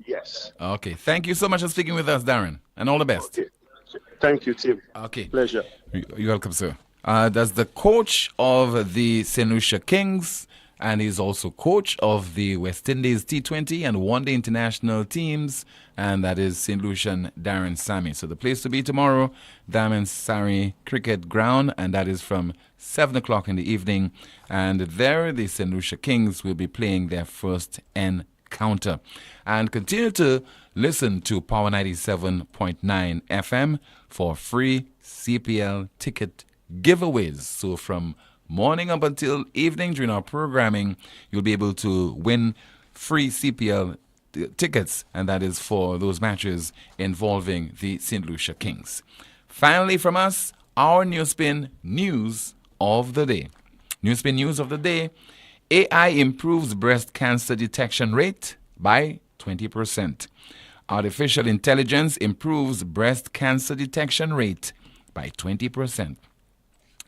Yes. Okay. Thank you so much for speaking with us, Darren. And all the best. Okay. Thank you, Tim. Okay. Pleasure. You're welcome, sir. That's the coach of the St. Lucia Kings, and he's also coach of the West Indies T20 and One Day International teams, and that is St. Lucian Darren Sammy. So the place to be tomorrow, Diamond Sari Cricket Ground, and that is from 7 o'clock in the evening. And there, the St. Lucia Kings will be playing their first encounter. And continue to listen to Power 97.9 FM for free CPL ticket giveaways. So from morning up until evening during our programming, you'll be able to win free CPL tickets, and that is for those matches involving the St. Lucia Kings. Finally from us, our NewsSpin News of the Day. NewsSpin News of the Day: AI improves breast cancer detection rate by 20%. Artificial intelligence improves breast cancer detection rate by 20%.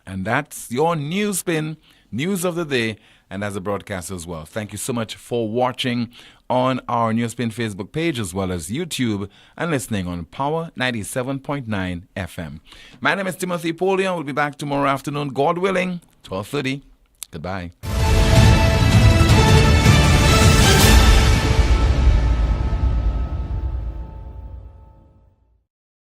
And that's your NewsSpin News of the Day, and as a broadcast as well. Thank you so much for watching on our NewsSpin Facebook page as well as YouTube, and listening on Power 97.9 FM. My name is Timothy Poleon. We'll be back tomorrow afternoon, God willing, 12:30. Goodbye.